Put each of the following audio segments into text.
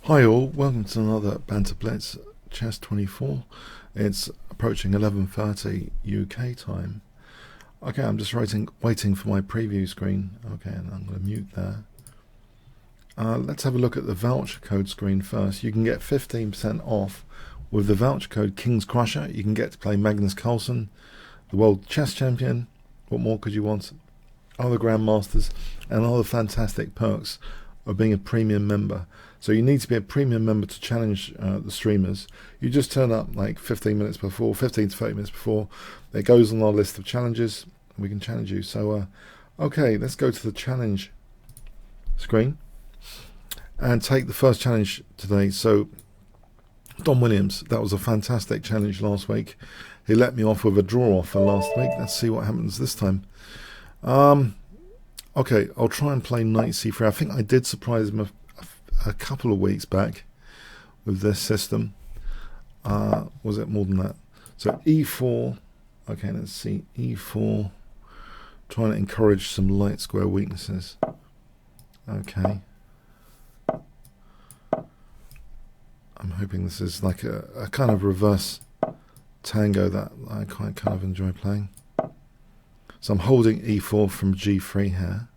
Hi all, welcome to another Banter Blitz Chess24. It's approaching 11:30 UK time. Okay, I'm just waiting for my preview screen. Okay, and I'm going to mute there. Let's have a look at the voucher code screen first. You can get 15% off with the voucher code Kingscrusher. You can get to play Magnus Carlsen, the world chess champion. What more could you want? Other grandmasters and other fantastic perks of being a premium member. So you need to be a premium member to challenge the streamers. You just turn up like 15 to 30 minutes before. It goes on our list of challenges and we can challenge you. So okay, let's go to the challenge screen and take the first challenge today. So Don Williams, that was a fantastic challenge last week. He let me off with a draw offer last week. Let's see what happens this time. Okay, I'll try and play knight c3. I think I did surprise him a couple of weeks back with this system. Was it more than that? So e4. Okay, let's see. e4. Trying to encourage some light square weaknesses. Okay. I'm hoping this is like a kind of reverse tango that I quite kind of enjoy playing. So I'm holding e4 from g3 here.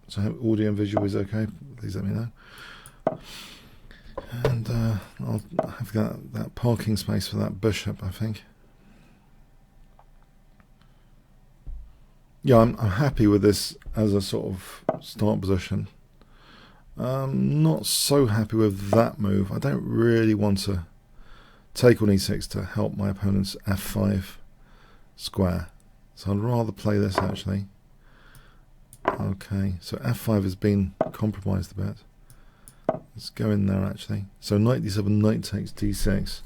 So I hope audio and visual is okay. Please let me know. And I'll have that parking space for that bishop, I think. Yeah, I'm happy with this as a sort of start position. Not so happy with that move. I don't really want to take on e6 to help my opponent's f5 square. So I'd rather play this actually. Okay, so f5 has been compromised a bit. Let's go in there actually. So knight d7, knight takes d6.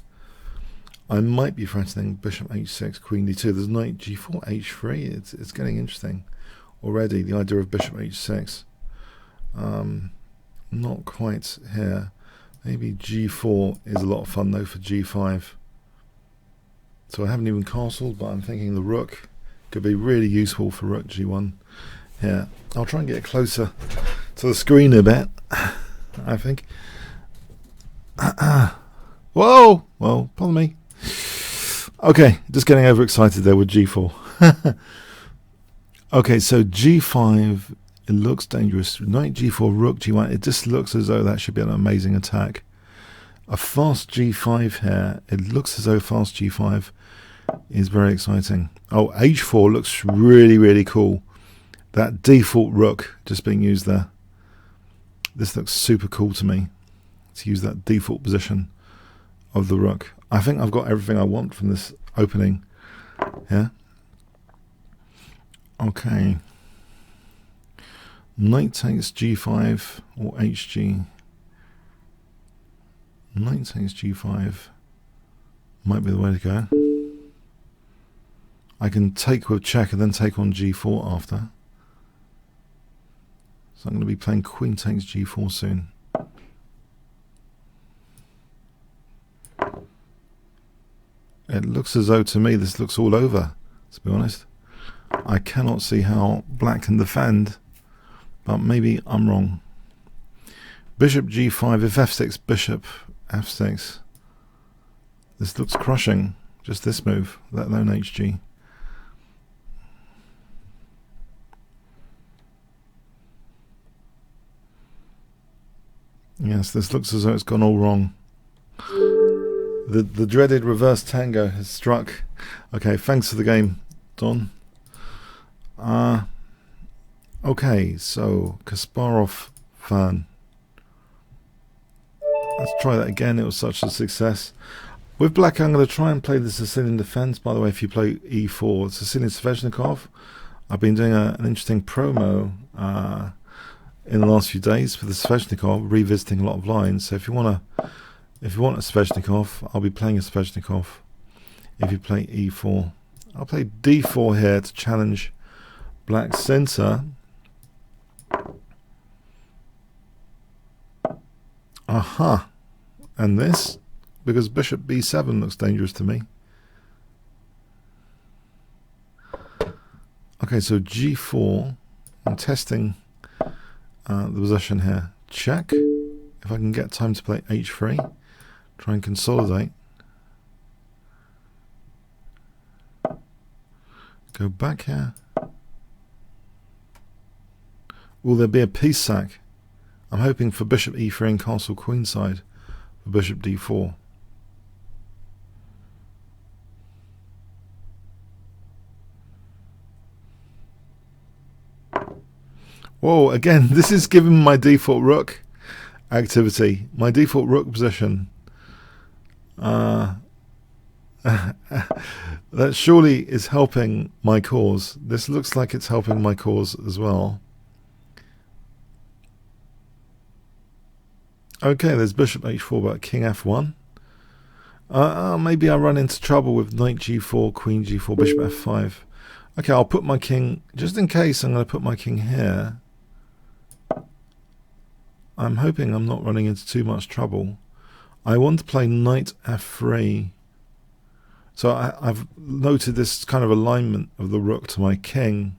I might be threatening bishop h6, queen d2. There's knight g4, h3. It's getting interesting already, the idea of bishop h6. Not quite here. Maybe g4 is a lot of fun though for g5. So I haven't even castled, but I'm thinking the rook could be really useful for rook g1 here. I'll try and get closer to the screen a bit, I think. Whoa! Well, pardon me. Okay, just getting overexcited there with g4. Okay, so g5, it looks dangerous. Knight g4, rook g1, it just looks as though that should be an amazing attack. A fast g5 here, it looks as though fast g5 is very exciting. Oh, h4 looks really, really cool. That default rook just being used there. This looks super cool to me, to use that default position of the rook. I think I've got everything I want from this opening here. Okay. Knight takes g5 or hg. Knight takes g5 might be the way to go. I can take with check and then take on g4 after. So I'm going to be playing queen takes g4 soon. It looks as though to me this looks all over, to be honest. I cannot see how black can defend, but maybe I'm wrong. Bishop g5, if f6, bishop f6. This looks crushing, just this move, let alone hg. Yes, this looks as though it's gone all wrong. The dreaded reverse tango has struck. Okay, thanks for the game, Don. Okay, so Kasparov fan. Let's try that again. It was such a success. With black, I'm going to try and play the Sicilian defense. By the way, if you play e4, Sicilian Sveshnikov. I've been doing an interesting promo in the last few days for the Sveshnikov, revisiting a lot of lines. So if you want a Sveshnikov, I'll be playing a Sveshnikov. If you play e4, I'll play d4 here to challenge black's center. Aha! And this, because bishop b7 looks dangerous to me. Okay, so g4 I'm testing the position here. Check. If I can get time to play h3, try and consolidate. Go back here. Will there be a piece sack? I'm hoping for bishop e3 and castle queenside for bishop d4. Whoa, again, this is giving my default rook activity, my default rook position. That surely is helping my cause. This looks like it's helping my cause as well. Okay, there's bishop h4, but king f1. Maybe I run into trouble with knight g4, queen g4, bishop f5. Okay, I'll put my king, just in case, I'm going to put my king here. I'm hoping I'm not running into too much trouble. I want to play knight f3. So I've noted this kind of alignment of the rook to my king,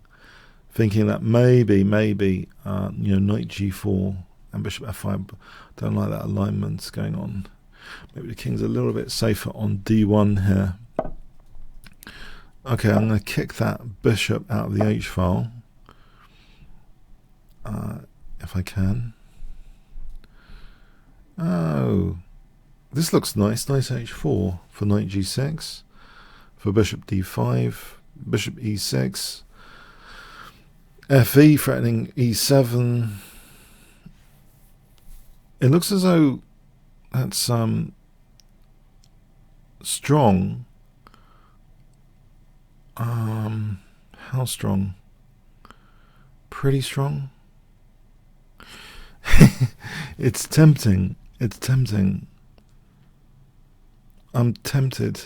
thinking that maybe, you know, knight g4 and bishop f5. Don't like that alignment going on. Maybe the king's a little bit safer on d1 here. Okay, I'm going to kick that bishop out of the h file, if I can. Oh, this looks nice. Knight h4 for knight g6, for bishop d5, bishop e6, fe threatening e7. It looks as though that's strong. How strong? Pretty strong. It's tempting. It's tempting. I'm tempted.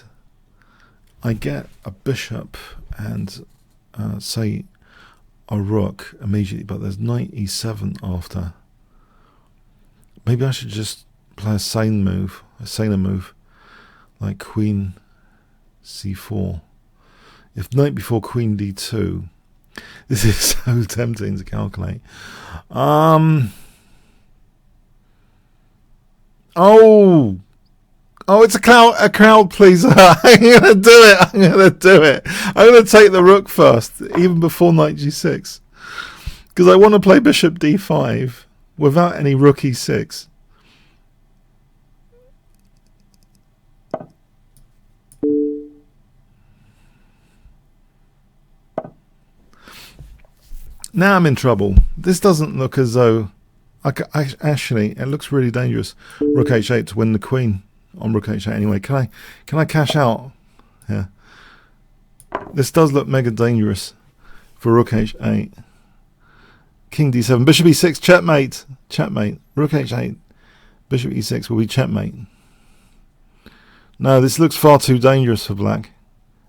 I get a bishop and say a rook immediately, but there's knight e7 after. Maybe I should just play a saner move, like queen c4. If knight before queen d2, this is so tempting to calculate. Oh, it's a crowd pleaser. I'm gonna do it. I'm gonna take the rook first, even before knight g6, because I want to play bishop d5 without any rook e6. Now I'm in trouble. This doesn't look as though actually, it looks really dangerous. Rook h8 to win the queen on rook h8 anyway. Can I cash out? Yeah. This does look mega dangerous for rook h8. King d7, bishop e6, checkmate. Checkmate. Rook h8, bishop e6 will be checkmate. No, this looks far too dangerous for black.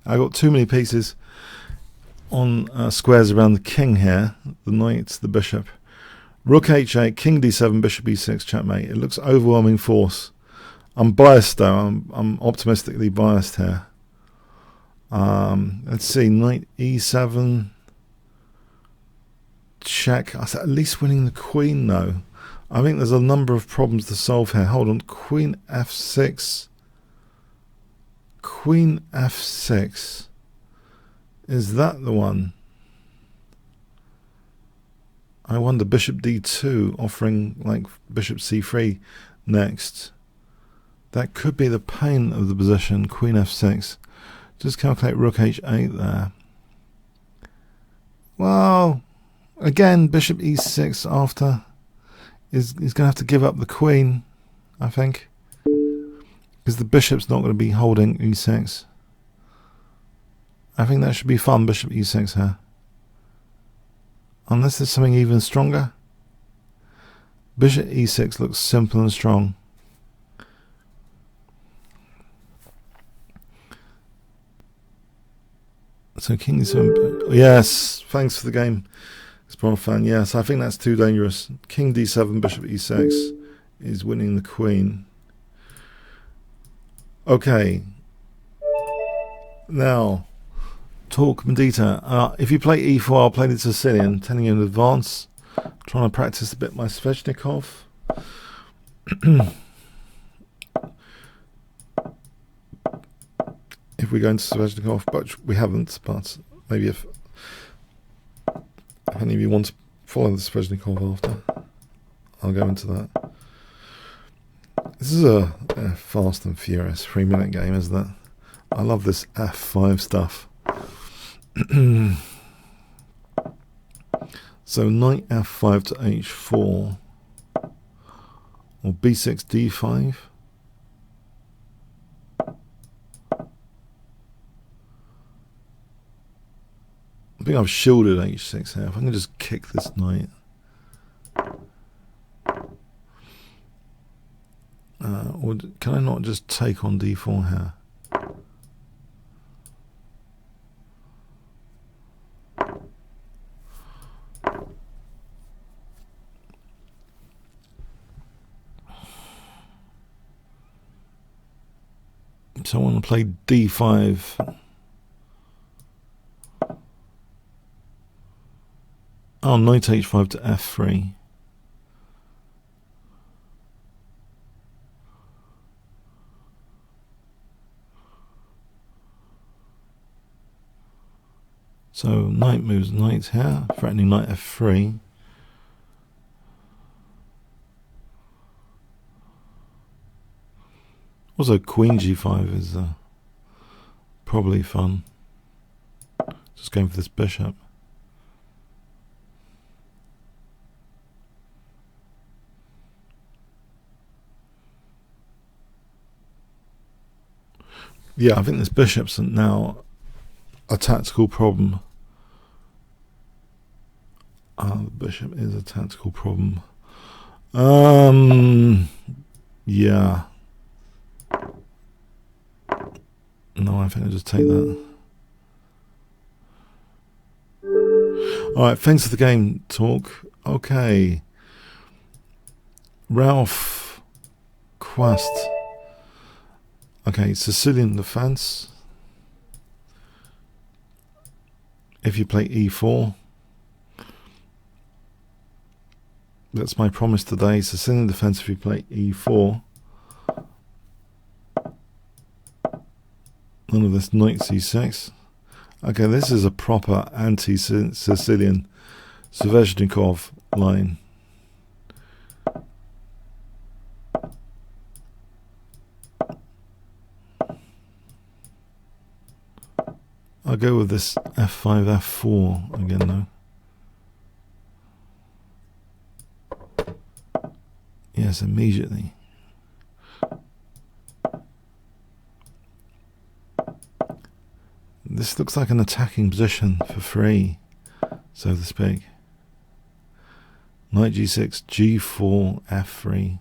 I got too many pieces on squares around the king here. The knight, the bishop. Rook h8, king d7, bishop e6, checkmate. It looks overwhelming force. I'm biased though. I'm optimistically biased here. Let's see, knight e7. Check. I said at least winning the queen though. I think there's a number of problems to solve here. Hold on. Queen f6. Queen f6. Is that the one? I wonder. Bishop d2 offering like bishop c3 next. That could be the pain of the position. Queen f6. Just calculate rook h8 there. Well, again, bishop e6 after is going to have to give up the queen, I think, because the bishop's not going to be holding e6. I think that should be fun, bishop e6 here. Unless there's something even stronger. Bishop e6 looks simple and strong. So king d7. Yes, thanks for the game, Spawn fan. Yes, I think that's too dangerous. King d7, bishop e6 is winning the queen. Okay. Now, Talk Medita. If you play e4, I'll play the Sicilian, telling you in advance. Trying to practice a bit my Sveshnikov. If we go into Sveshnikov, but we haven't, but maybe if any of you want to follow the Sveshnikov after, I'll go into that. This is a fast and furious 3-minute game, isn't it? I love this F5 stuff. So knight F5 to H4 or B6 D5. I think I've shielded H6 here. If I can just kick this knight. Or can I not just take on D4 here? So I want to play D5. Oh, knight H5 to F3. So knight moves knight here, threatening knight F3. Also, Queen G5 is probably fun. Just going for this bishop. Yeah, I think this bishop's now a tactical problem. The bishop is a tactical problem. Yeah. No, I think I'll just take that. Alright, thanks for the game talk. Okay. Ralph Quast. Okay, Sicilian defense. If you play E4. That's my promise today. Sicilian defense if you play E4. None of this knight C6. Okay, this is a proper anti-Sicilian Sveshnikov line. I'll go with this F5, F4 again though. Yes, immediately. This looks like an attacking position for free, so to speak. Knight G6, G4, F3.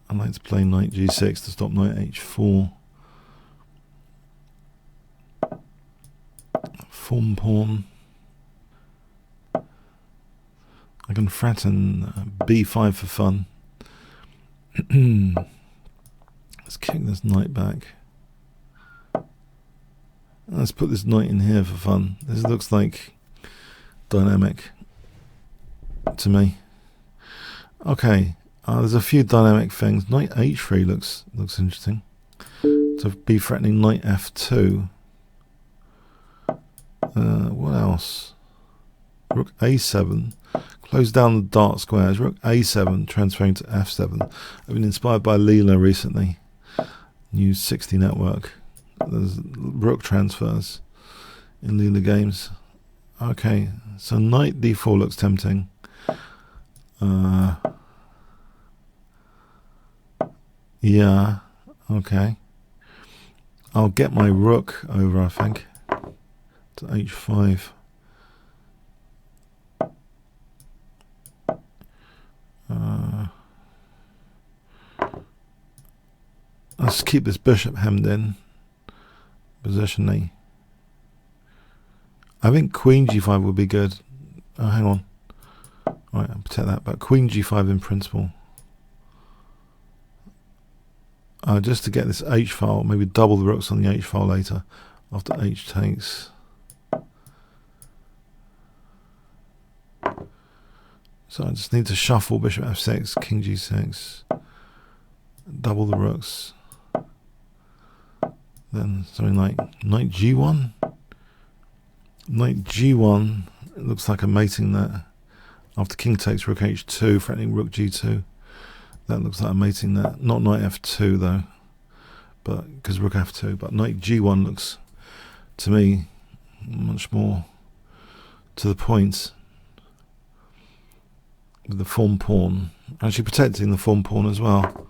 I'd like to play Knight G6 to stop Knight H4. Form pawn. I can threaten B5 for fun. Let's kick this knight back. Let's put this knight in here for fun. This looks like dynamic to me. Okay, there's a few dynamic things. Knight H3 looks interesting. To be threatening Knight F2. What else? Rook A7. Close down the dark squares. Rook A7 transferring to F7. I've been inspired by Leela recently. New 60 network. There's rook transfers in Leela games. Okay, so knight D4 looks tempting. Yeah, okay. I'll get my rook over, I think, to H5. Let's keep this bishop hemmed in positionally. I think Queen G5 would be good. Oh, hang on. Right, I'll protect that. But Queen G5 in principle. just to get this H file, maybe double the rooks on the H file later, after H takes. So I just need to shuffle bishop f6, king g6, double the rooks. Then something like knight g1. Knight g1, it looks like I'm mating that. After king takes rook h2, threatening rook g2. That looks like I'm mating that. Not knight f2 though, but because rook f2. But knight g1 looks to me much more to the point with the form pawn. Actually protecting the form pawn as well.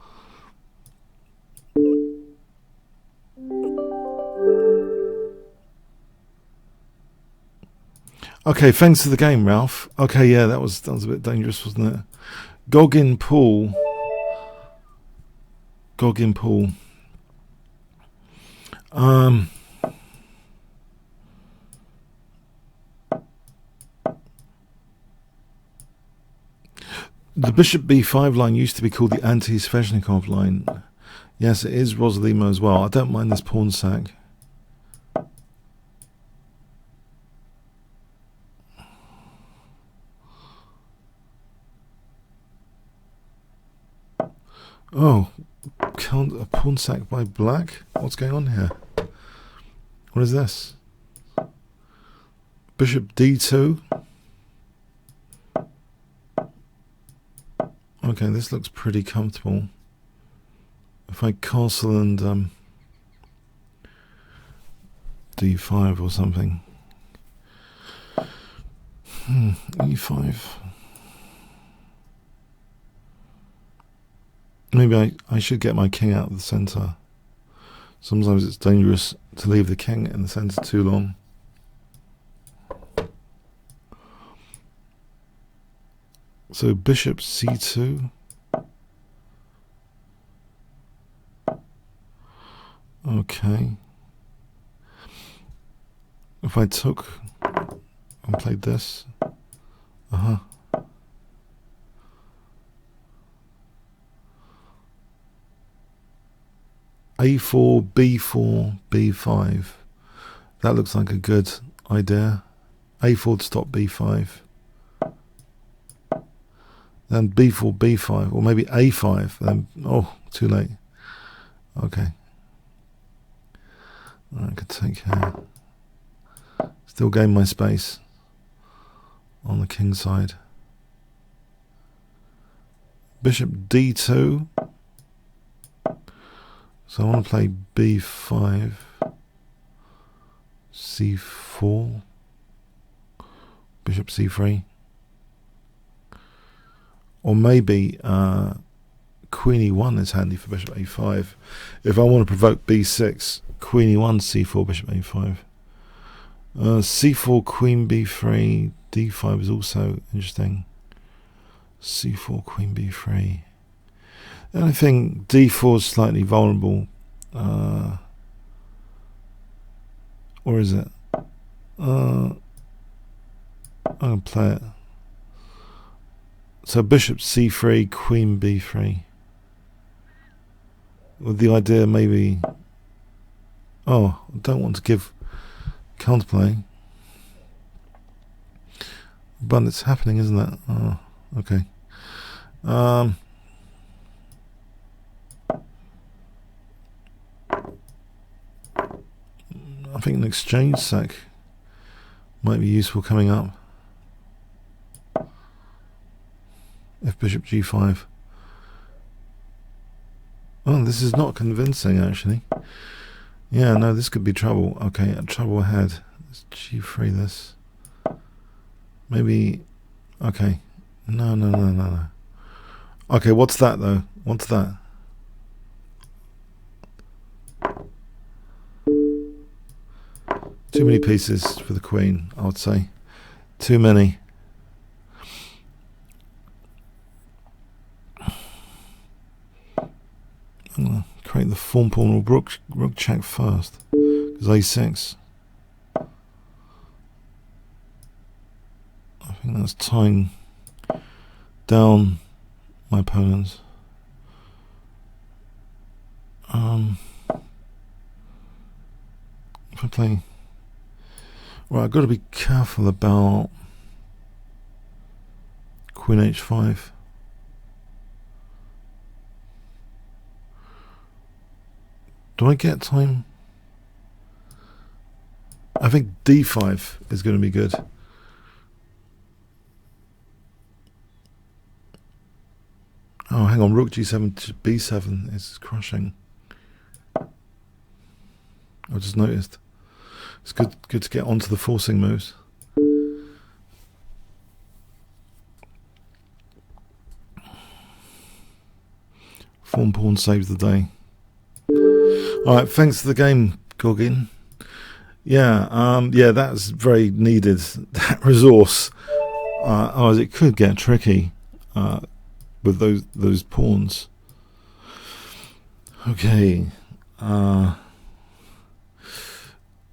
Okay, thanks to the game, Ralph. Okay, yeah, that was a bit dangerous, wasn't it? Goggin Pool. The bishop b5 line used to be called the anti-Sveshnikov line. Yes, it is Rosalimo as well. I don't mind this pawn sack. Oh, can't a pawn sack by black? What's going on here? What is this? Bishop d2. Okay, this looks pretty comfortable. If I castle and d5 or something. e5. Maybe I should get my king out of the center. Sometimes it's dangerous to leave the king in the center too long. So bishop c2. Okay. If I took and played this. a4, b4, b5. That looks like a good idea. a4 to stop b5. Then b4, b5, or maybe a5. Then, oh, too late. Okay. I could take here. Still gain my space on the king side. Bishop d2. So I want to play b5, c4, bishop c3, or maybe queen e1 is handy for bishop a5. If I want to provoke b6, queen e1, c4, bishop a5. c4, queen b3, d5 is also interesting. c4, queen b3. The only thing, d4 is slightly vulnerable. Or is it? I'm going to play it. So bishop c3, queen b3. With the idea maybe... Oh, I don't want to give counterplay. But it's happening, isn't it? Oh, okay. I think an exchange sack might be useful coming up. If bishop g5. Oh, this is not convincing actually. Yeah, no, this could be trouble. Okay, trouble ahead. Let's g3 this. Maybe. Okay. No. Okay, what's that though? What's that? Too many pieces for the queen, I would say. Too many. I'm going to create the form pawn or rook check first. Because a6. I think that's tying down my opponents. If I play, right, I've got to be careful about Queen H5. Do I get time? I think D5 is going to be good. Oh, hang on, Rook G7 to B7 is crushing. I just noticed. It's good to get onto the forcing moves. Form pawn saves the day. Alright, thanks for the game, Goggin. Yeah, yeah, that's very needed, that resource. Otherwise it could get tricky with those pawns. Okay.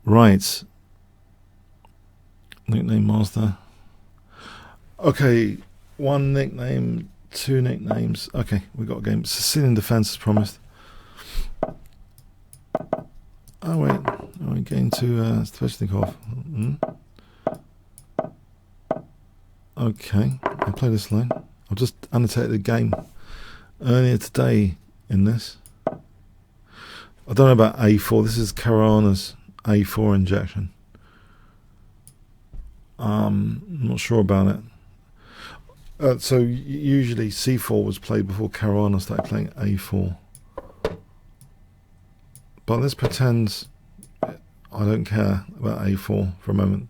Right. Nickname master. Okay, one nickname, two nicknames. Okay, we got a game. Sicilian defense as promised. Oh wait, are we getting to Sveshnikov? Okay, I'll play this line. I'll just annotate the game earlier today in this. I don't know about A4. This is Caruana's A4 injection. I'm not sure about it. So usually C4 was played before Caruana started playing A4. But let's pretend I don't care about A4 for a moment.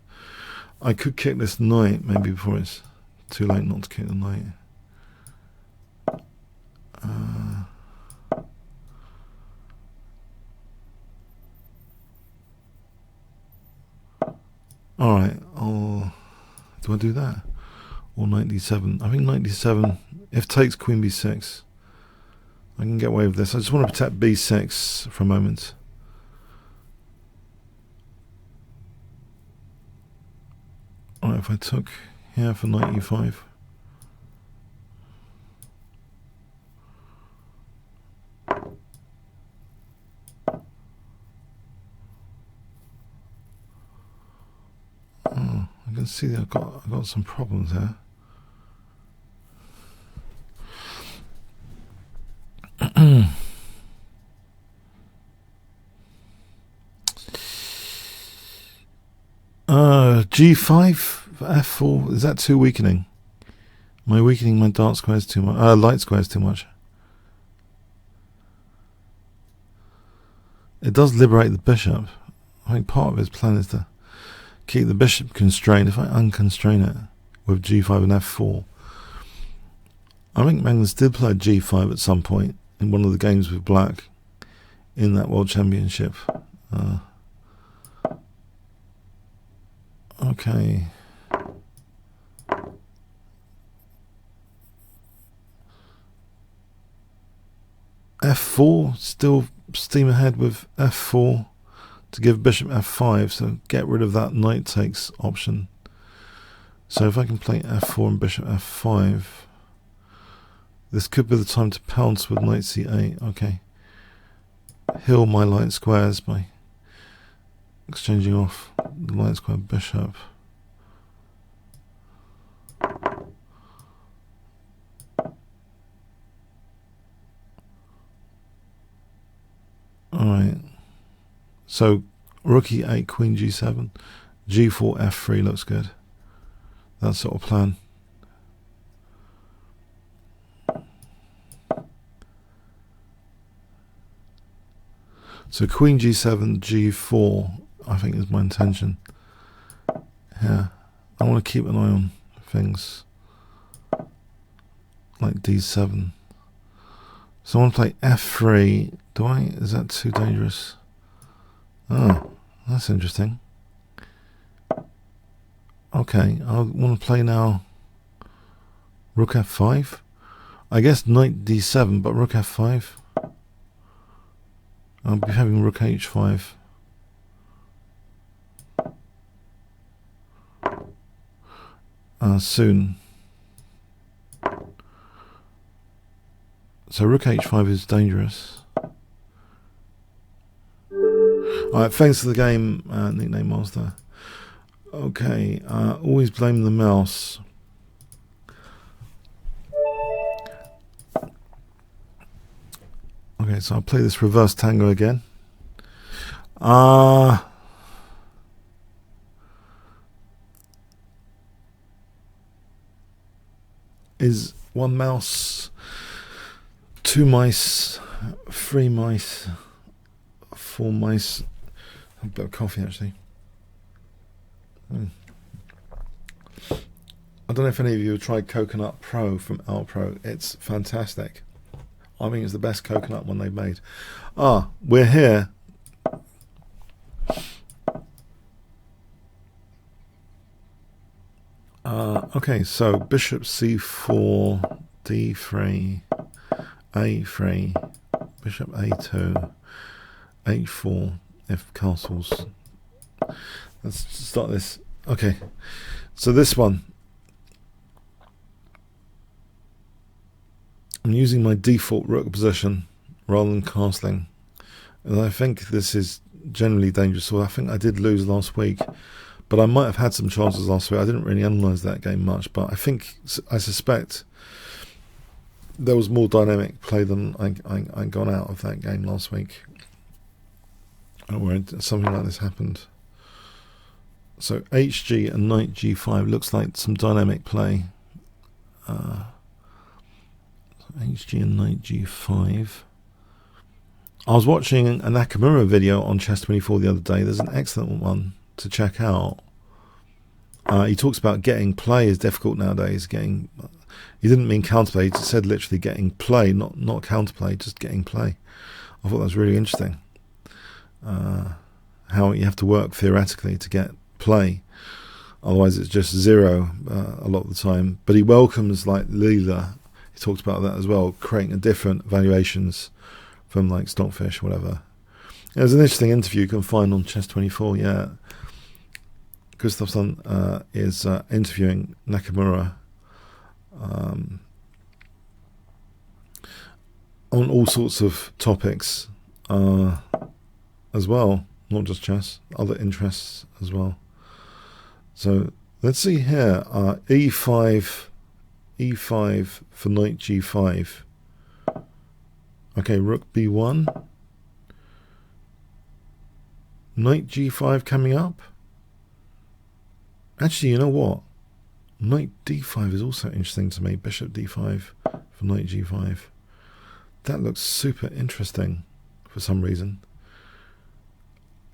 I could kick this knight maybe before it's too late not to kick the knight. Alright, do I do that? Or knight d7? I think knight d7, if takes queen b6, I can get away with this. I just want to protect b6 for a moment. Alright, if I took here for knight e5. Oh, I can see that I've got some problems there. G5 F4, is that too weakening? Am I weakening my dark squares too much? Light squares too much? It does liberate the bishop. I think part of his plan is to keep the bishop constrained. If I unconstrain it with G5 and F4, I think Magnus did play G5 at some point in one of the games with black in that World Championship. Okay. F4, still steam ahead with F4 to give bishop F5, so get rid of that knight takes option. So if I can play F4 and bishop F5, this could be the time to pounce with knight C8. Okay. Heal my light squares by exchanging off the light square bishop. Alright. So rook e8, queen g7, g4, f3 looks good. That sort of plan. So queen g7, g4, I think is my intention. Yeah, I want to keep an eye on things like d7. So I want to play f3. Is that too dangerous? Oh, that's interesting. Okay, I want to play now rook f5. I guess knight d7, but rook f5. I'll be having rook h5. Soon. So rook h5 is dangerous. Alright, thanks for the game, nickname master. Okay, always blame the mouse. Okay, so I'll play this reverse tango again. Is one mouse, two mice, three mice, four mice? A bit of coffee actually. I don't know if any of you have tried Coconut Pro from Alpro. It's fantastic. I think it's the best coconut one they've made. We're here. Okay, so bishop c4, d3, a3, bishop a2, h4, if castles. Let's start this. Okay, so this one, I'm using my default rook position rather than castling, and I think this is generally dangerous. So I think I did lose last week, but I might have had some chances last week. I didn't really analyse that game much, but I suspect there was more dynamic play than I got out of that game last week, where something like this happened. So hg and knight g5 looks like some dynamic play. hg and knight g5. I was watching a Nakamura video on chess24 the other day. There's an excellent one to check out. He talks about getting play is difficult nowadays. He didn't mean counterplay. He said literally getting play, not counterplay, just getting play. I thought that was really interesting. How you have to work theoretically to get play, otherwise it's just zero a lot of the time. But he welcomes like Leela. He talked about that as well, creating a different valuations from like Stockfish, whatever. There's an interesting interview you can find on Chess24. Yeah, Gustafsson is interviewing Nakamura on all sorts of topics as well, not just chess, other interests as well. So let's see here, e5 for knight g5. Okay, rook b1, knight g5 coming up. Actually, you know what? Knight d5 is also interesting to me. Bishop d5 for knight g5. That looks super interesting for some reason.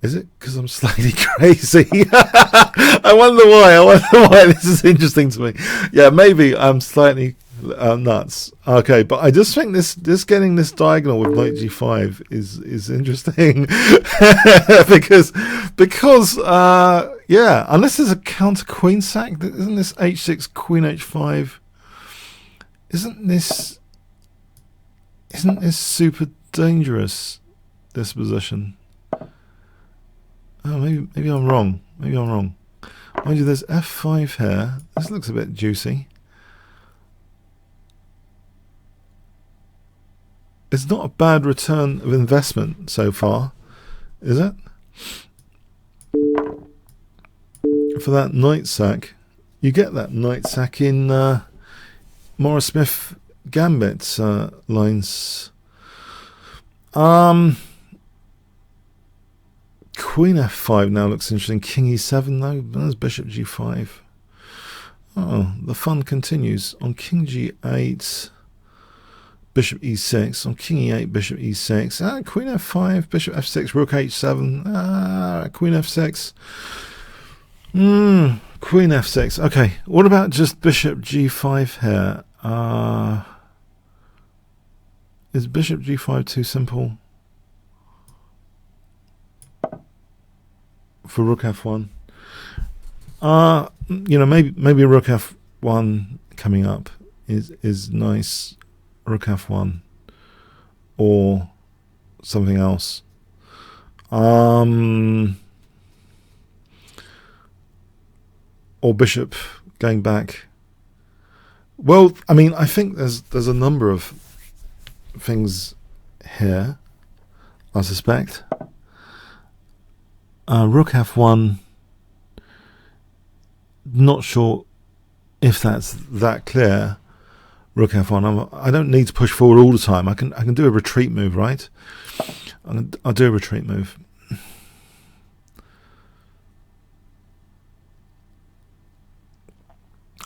Is it because I'm slightly crazy? I wonder why this is interesting to me. Yeah, maybe I'm slightly nuts. Okay, but I just think this getting this diagonal with knight g5 is interesting because yeah, unless there's a counter queen sack, isn't this h6 queen h5? Isn't this super dangerous, this position? Oh, maybe I'm wrong. Maybe I'm wrong. Mind you, there's f5 here. This looks a bit juicy. It's not a bad return of investment so far, is it? For that knight sack, you get that knight sack in Morris Smith Gambit lines. Queen f5 now looks interesting. King e7 though. There's bishop g5. Oh, the fun continues. On king g8, bishop e6. On king e8, bishop e6. Queen f5, bishop f6, rook h7. Queen f6. Queen f6. Okay, what about just bishop g5 here? Is bishop g5 too simple for rook f1? You know, maybe rook f1 coming up is nice. Rook f1 or something else. Or bishop going back. Well, I mean, I think there's a number of things here, I suspect. Rook f1. Not sure if that's that clear. Rook f1. I don't need to push forward all the time. I can do a retreat move, right? I'll do a retreat move.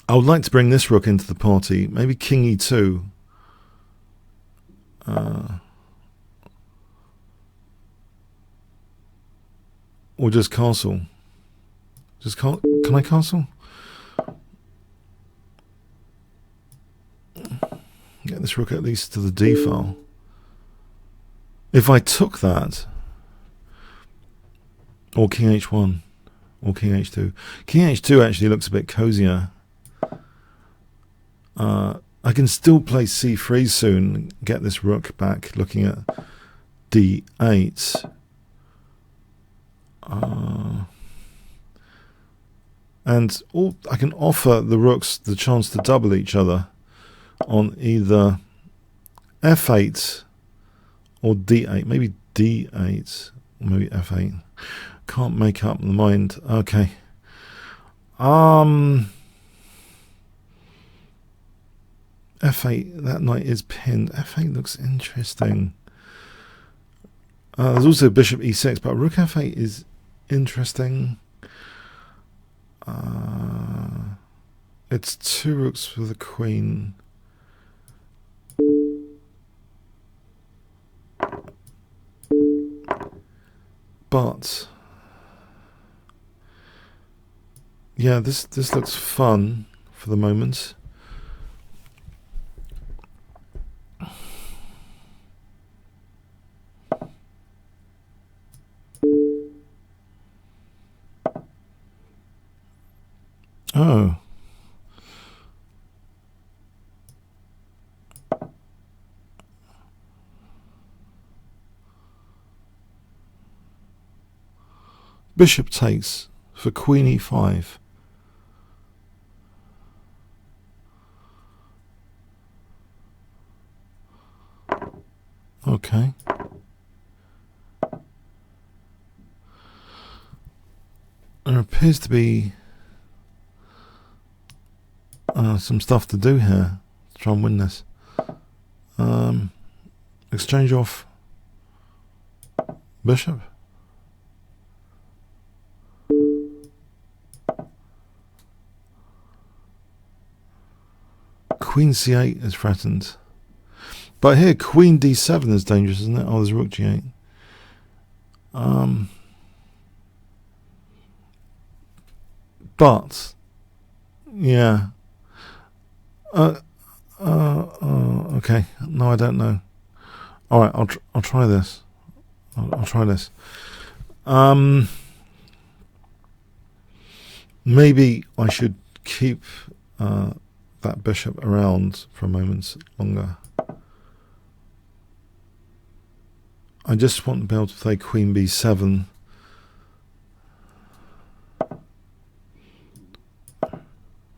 I would like to bring this rook into the party. Maybe king e2. Or just castle. Can I castle? Get this rook at least to the d file. If I took that, or king h1, or king h2. King h2 actually looks a bit cozier. I can still play c3 soon, get this rook back, looking at d8. And I can offer the rooks the chance to double each other on either f8 or d8. Maybe d8 or maybe f8. Can't make up my mind. Okay. f8, that knight is pinned. f8 looks interesting. There's also bishop e6, but rook f8 is interesting. It's two rooks for the queen. But yeah, this looks fun for the moment. Oh. Bishop takes for queen e5. Okay. There appears to be some stuff to do here to try and win this. Exchange off bishop. Queen c8 is threatened. But here, queen d7 is dangerous, isn't it? Oh, there's rook g8. But yeah. Okay. No, I don't know. All right, I'll try this. I'll try this. Maybe I should keep that bishop around for a moment longer. I just want to be able to play queen b7.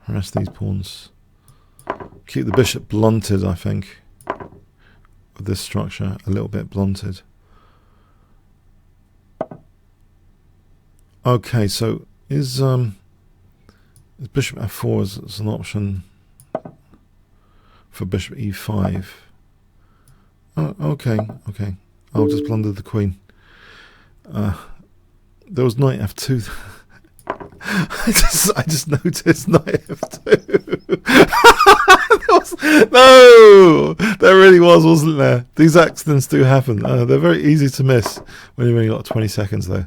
Harass these pawns. Keep the bishop blunted, I think, with this structure, a little bit blunted. Okay, so is bishop f4 as an option for bishop e5? Oh, okay. I'll just blunder the queen. There was knight f2. I just noticed knight f2. No, there really wasn't there? These accidents do happen. They're very easy to miss when you've only got 20 seconds though.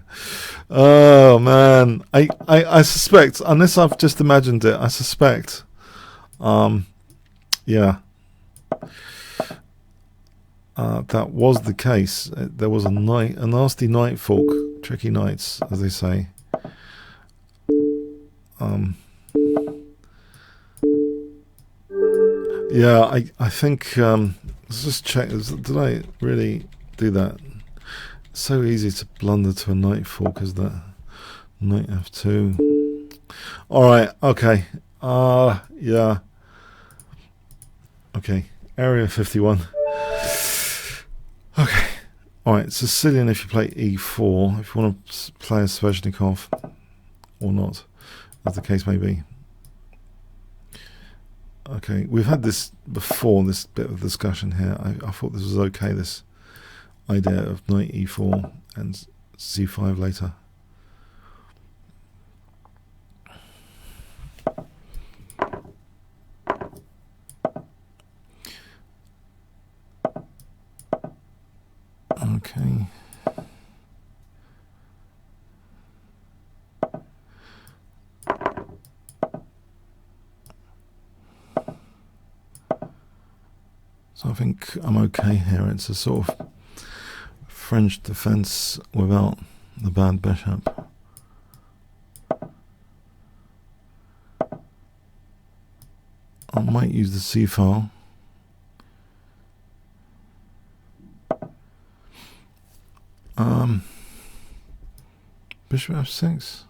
Oh man, I suspect, unless I've just imagined it, I suspect. Yeah. That was the case. There was a nasty knight fork, tricky knights, as they say. Yeah, I think let's just check. Did I really do that? It's so easy to blunder to a knight fork, is that? Knight f2. All right. Okay. Yeah. Okay. Area 51. Okay. Alright, it's Sicilian if you play e4, if you want to play a Sveshnikov, or not, as the case may be. Okay, we've had this before, this bit of discussion here. I thought this was okay, this idea of knight e4 and c5 later. Okay. So I think I'm okay here. It's a sort of French defense without the bad bishop. I might use the c file. Bishop f6.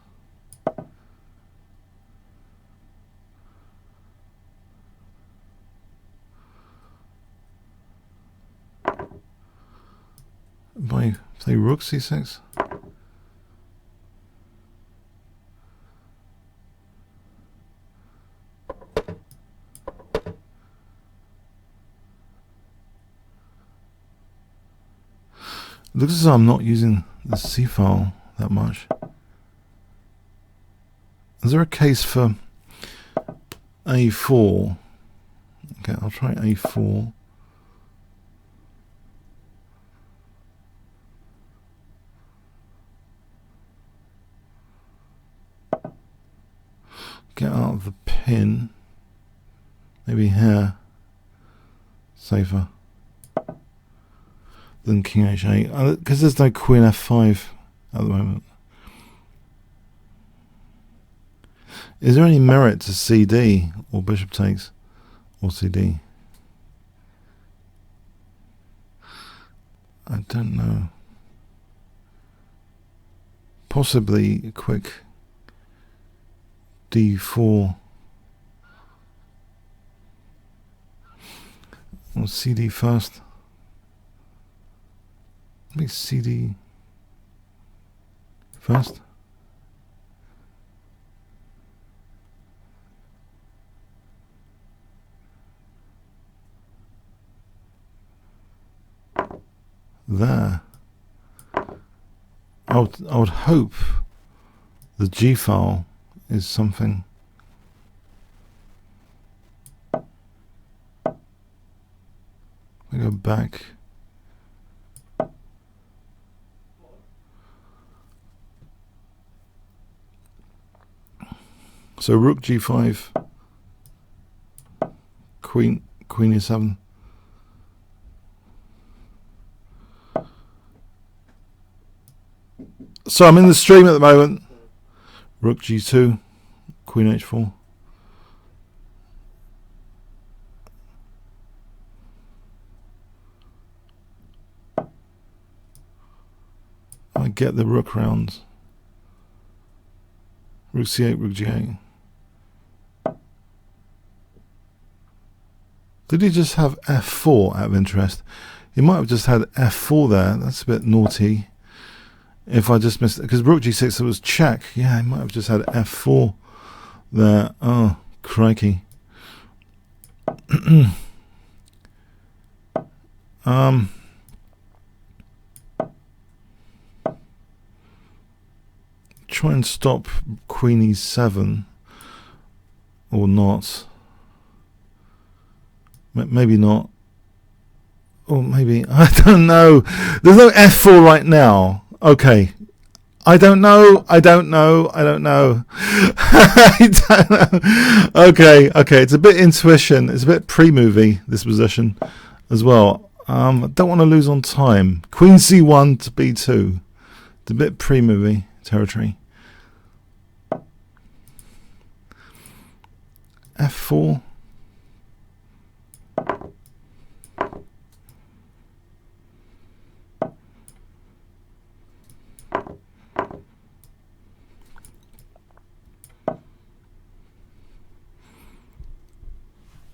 By say rook c6. Looks as though I'm not using the c file that much. Is there a case for a4? Okay, I'll try a4. Get out of the pin. Maybe here. Safer than king h8. Because there's no queen f5 at the moment. Is there any merit to cd or bishop takes or cd? I don't know. Possibly a quick d4 or cd first. Maybe cd first. There. I would hope the G file is something. I go back. So rook g5, queen e7. So I'm in the stream at the moment. Rook g2, queen h4. I get the rook round. Rook c8, rook g8. Did he just have f4 out of interest? He might have just had f4 there. That's a bit naughty. If I just missed it, because rook g6 it was check. Yeah, he might have just had f4 there. Oh, crikey. Try and stop queen e7 or not. Maybe not. Or maybe, I don't know. There's no f4 right now. Okay. I don't know. I don't know. I don't know. I don't know. Okay. Okay. It's a bit intuition. It's a bit pre-movie, this position as well. I don't want to lose on time. Queen c1 to b2. It's a bit pre-movie territory. f4.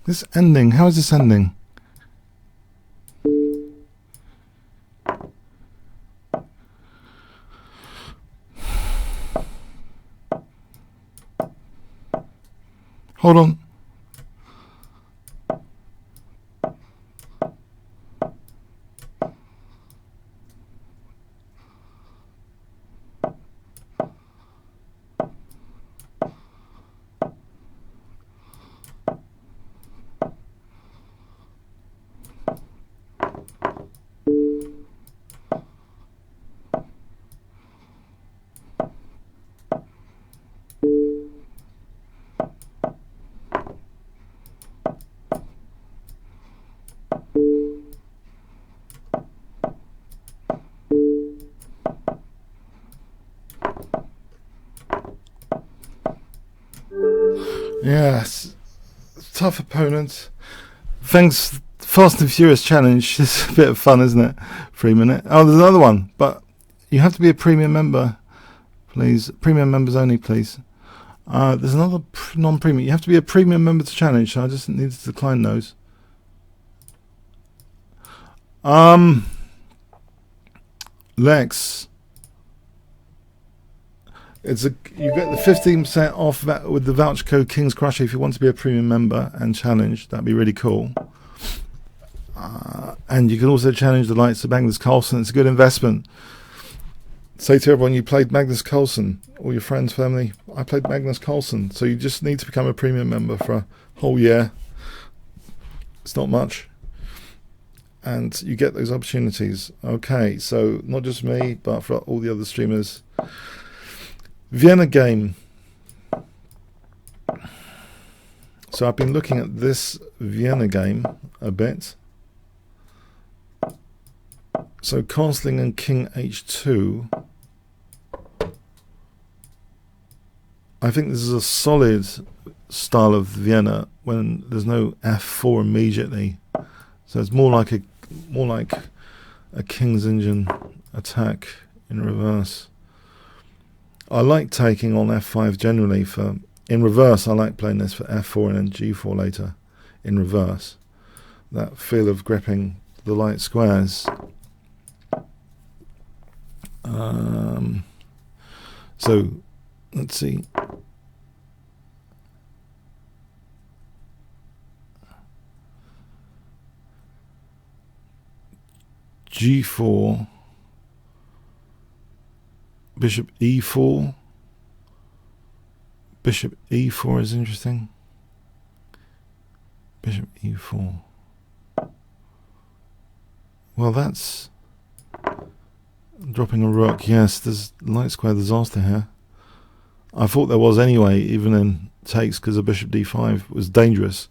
This ending, how is this ending? Hold on. Yes, tough opponent. Thanks, Fast and Furious challenge. It's a bit of fun, isn't it? 3 minute. Oh, there's another one, but you have to be a premium member, please. Premium members only, please. There's another non-premium. You have to be a premium member to challenge. So I just need to decline those. Lex. You get the 15% off with the voucher code Kingscrusher if you want to be a premium member and challenge. That'd be really cool. And you can also challenge the likes of Magnus Carlsen. It's a good investment. Say to everyone you played Magnus Carlsen, all your friends, family. I played Magnus Carlsen. So you just need to become a premium member for a whole year. It's not much. And you get those opportunities. Okay, so not just me, but for all the other streamers. Vienna game. So I've been looking at this Vienna game a bit. So castling and king h2. I think this is a solid style of Vienna when there's no f4 immediately. So it's more like a King's Engine attack in reverse. I like taking on f5 generally in reverse. I like playing this for f4 and then g4 later in reverse. That feel of gripping the light squares. So let's see. G4, bishop e4, bishop e4 is interesting. Bishop e4. Well, that's dropping a rook. Yes, there's light square disaster here. I thought there was anyway, even in takes, because a bishop d5 was dangerous.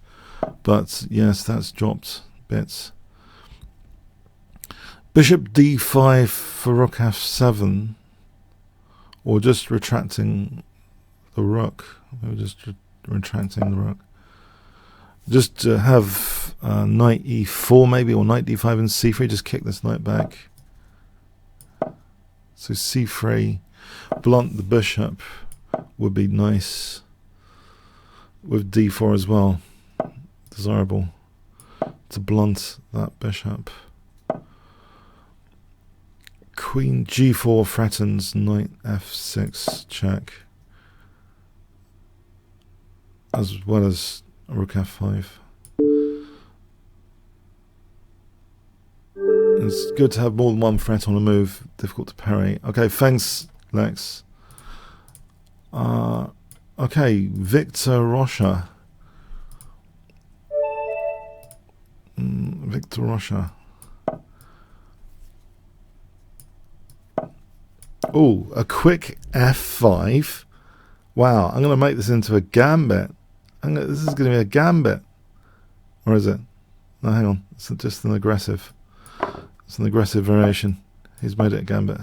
But yes, that's dropped bits. Bishop d5 for rook f7, or just retracting the rook. Maybe just retracting the rook. Just to have knight e4 maybe, or knight d5 and c3. Just kick this knight back. So c3, blunt the bishop would be nice. With d4 as well, desirable to blunt that bishop. Queen g4 threatens knight f6 check, as well as rook f5. It's good to have more than one threat on a move. Difficult to parry. Okay, thanks, Lex. Okay, Victor Rocha. Victor Rocha. Oh, a quick f5. Wow, I'm going to make this into a gambit. This is going to be a gambit. Or is it? No, hang on. It's just an aggressive. It's an aggressive variation. He's made it a gambit.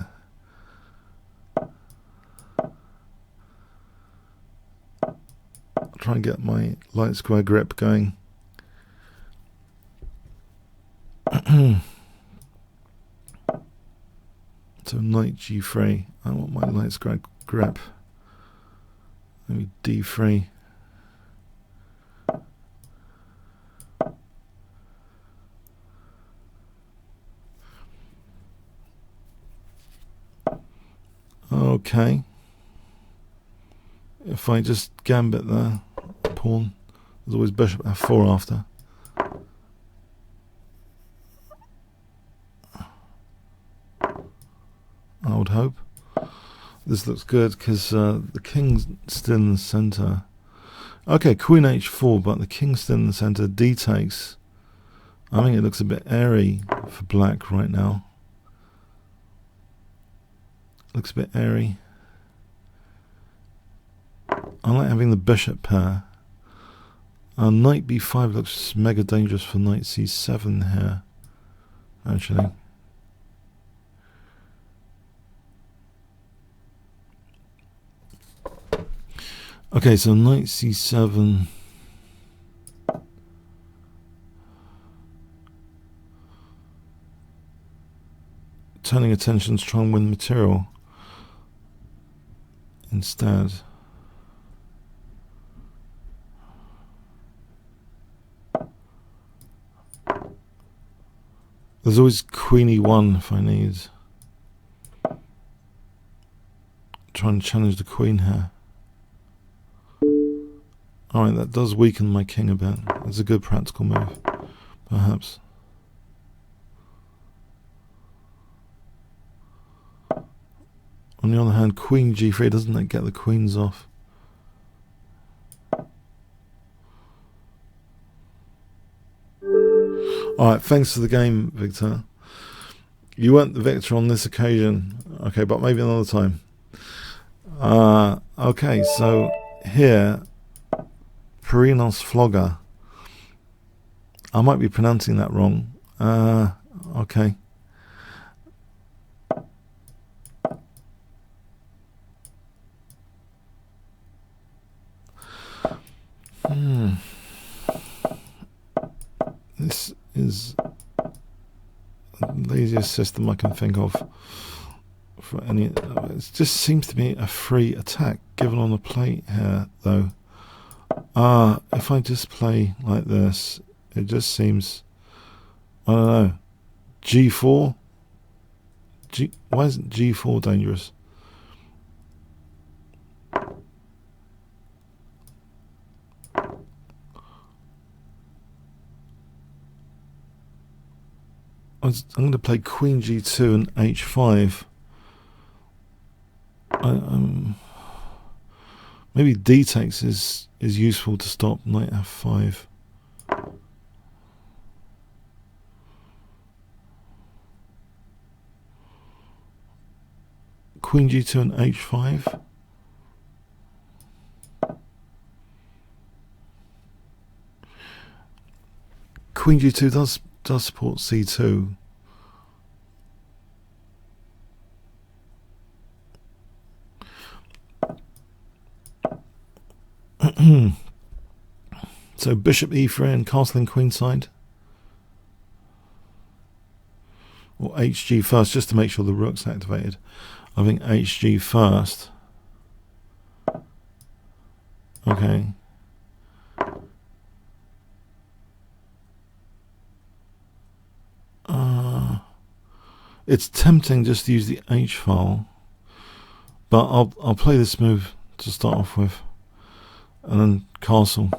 I'll try and get my light square grip going. So knight g3. I want my light square grip. Maybe d3. Okay. If I just gambit there, pawn. There's always bishop f4 after. I would hope. This looks good because the king's still in the center. Okay, queen h4, but the king's still in the center. D takes. I think it looks a bit airy for black right now. Looks a bit airy. I like having the bishop pair. Knight b5 looks mega dangerous for knight c7 here, actually. Okay, so knight c7. Turning attention to try and win material instead. There's always queen e1 if I need. Try and challenge the queen here. Alright, that does weaken my king a bit. It's a good practical move, perhaps. On the other hand, queen g3, doesn't that get the queens off? Alright, thanks for the game, Victor. You weren't the victor on this occasion. Okay, but maybe another time. Okay, so here, Perinos Flogger. I might be pronouncing that wrong. Okay. This is the laziest system I can think of for any. It just seems to be a free attack given on the plate here, though. If I just play like this, it just seems, I don't know, g4. Why isn't g4 dangerous? I'm going to play queen g2 and h5. Maybe d takes is useful to stop knight f5. Queen g2 and h5. Queen g2 does support c2. So bishop e3 and castling queenside, or hg first, just to make sure the rook's activated. I think hg first. Okay. It's tempting just to use the h file, but I'll play this move to start off with, and then castle.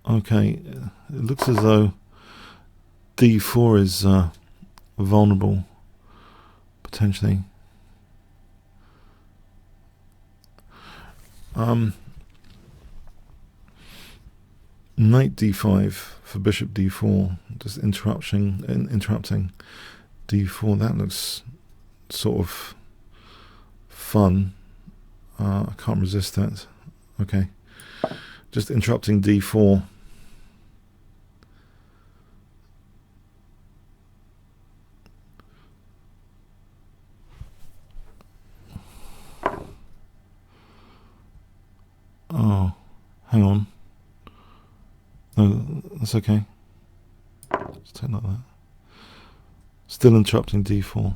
Okay, it looks as though d4 is vulnerable, potentially. Knight d5 for bishop d4, just interrupting d4. That looks sort of fun. I can't resist that. Okay, just interrupting d4. Oh, hang on. No, that's okay. Just take like that. Still interrupting d4.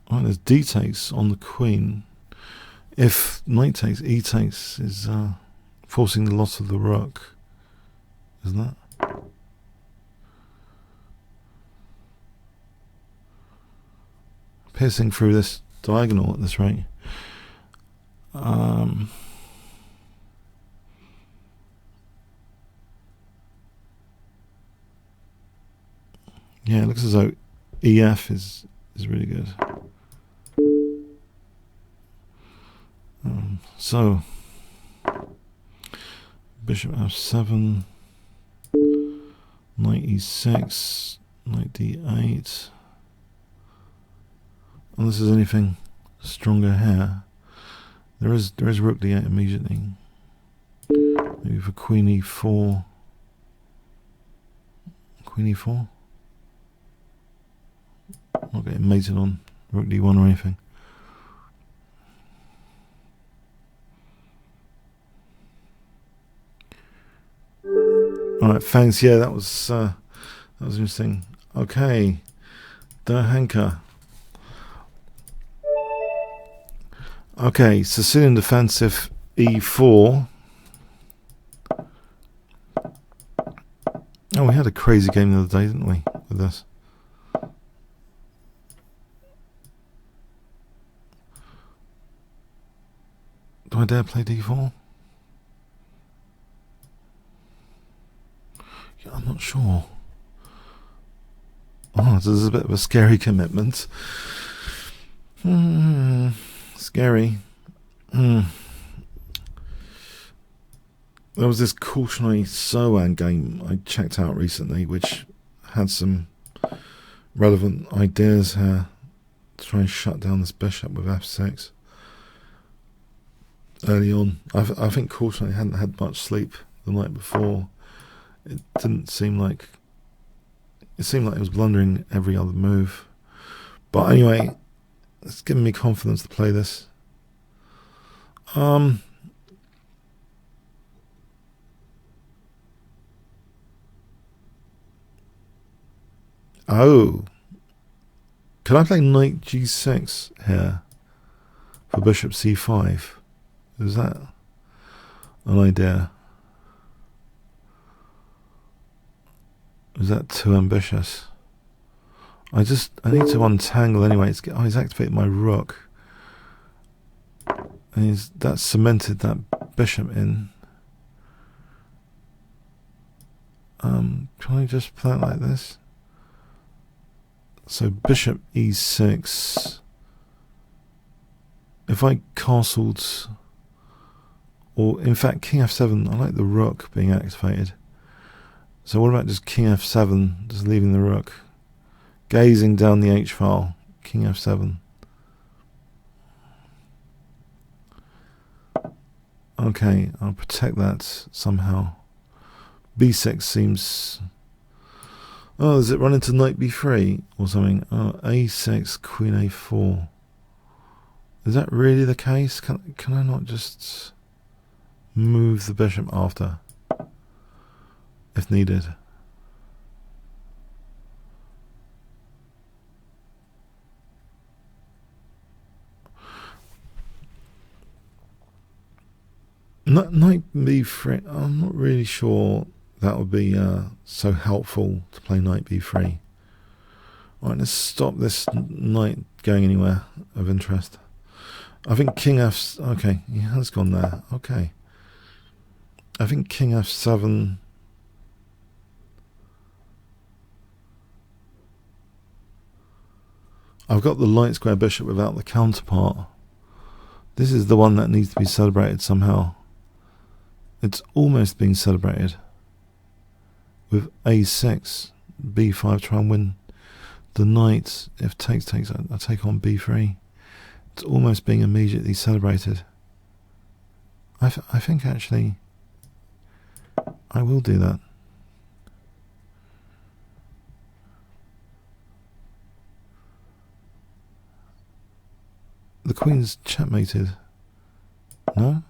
Alright, there's d takes on the queen. If knight takes, e takes is forcing the loss of the rook, isn't that? piercing through this diagonal at this rate. Yeah, it looks as though EF is really good. So bishop f7, knight e6, knight d8. Unless there's anything stronger here. There is rook d8 immediately. Maybe for queen e4. Queen e4. Not getting mated on rook d1 or anything. Alright, thanks. Yeah, that was interesting. Okay, Der Henker. Okay, Sicilian defensive e4. Oh, we had a crazy game the other day, didn't we, with this? Do I dare play d4? Yeah, I'm not sure. Oh, this is a bit of a scary commitment. Scary. There was this cautionary Soan game I checked out recently, which had some relevant ideas here to try and shut down this bishop with f6 early on. I think cautionary hadn't had much sleep the night before. It didn't seem like... It seemed like it was blundering every other move. But anyway, it's given me confidence to play this. Oh. Can I play knight g6 here for bishop c5? Is that an idea? Is that too ambitious? I need to untangle anyway. He's activated my rook. And that's cemented that bishop in. Can I just play it like this? So bishop e6. If I castled, or in fact king f7, I like the rook being activated. So what about just king f7, just leaving the rook, gazing down the h file, king f7. Okay, I'll protect that somehow. b6 seems... Oh, does it run into knight b3 or something? Oh, a6, queen a4. Is that really the case? Can I not just move the bishop after, if needed? Knight b3, I'm not really sure that would be so helpful to play knight b3. Alright, let's stop this knight going anywhere of interest. I think king f... Okay, he has gone there. Okay. I think king f7... I've got the light square bishop without the counterpart. This is the one that needs to be celebrated somehow. It's almost been celebrated with a6, b5, try and win the knight. If takes, I take on b3. It's almost being immediately celebrated. I think actually I will do that. The queen's checkmated. No?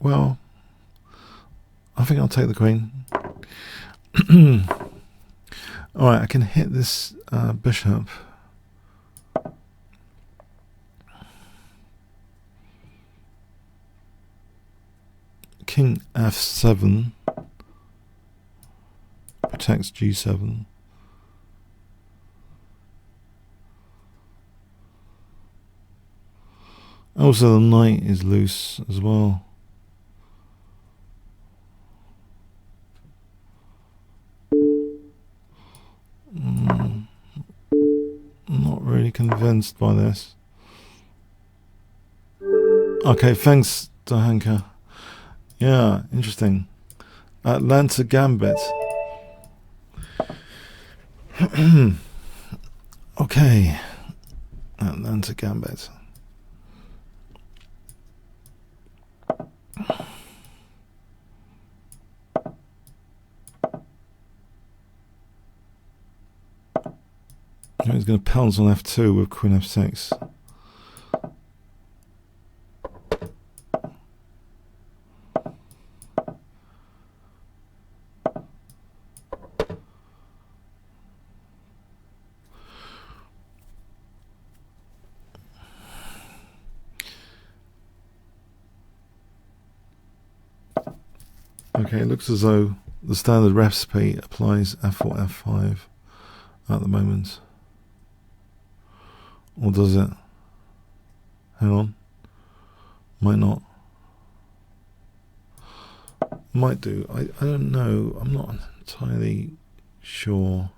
Well, I think I'll take the queen. Alright, I can hit this bishop. King f7 protects g7. Also, the knight is loose as well. Not really convinced by this. Okay, thanks, Dahanka. Yeah, interesting. Atlanta Gambit. Okay, Atlanta Gambit. He's going to pounce on f2 with queen f6. Okay, it looks as though the standard recipe applies f4, f5 at the moment. Or does it? Hang on. Might not. Might do. I don't know. I'm not entirely sure.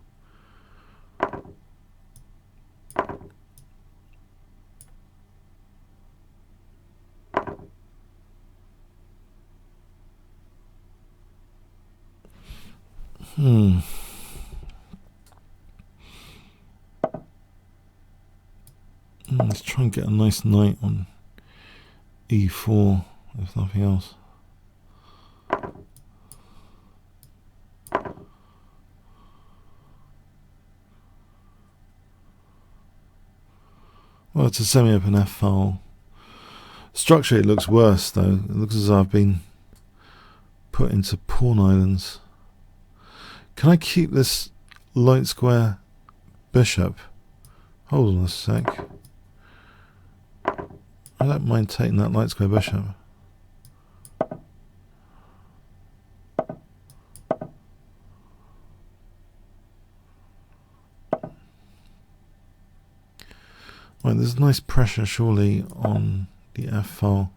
Let's try and get a nice knight on e4, if nothing else. Well, it's a semi-open f-file. Structurally, it looks worse, though. It looks as though I've been put into pawn islands. Can I keep this light square bishop? Hold on a sec. I don't mind taking that light square bishop. Right, there's nice pressure surely on the f-file.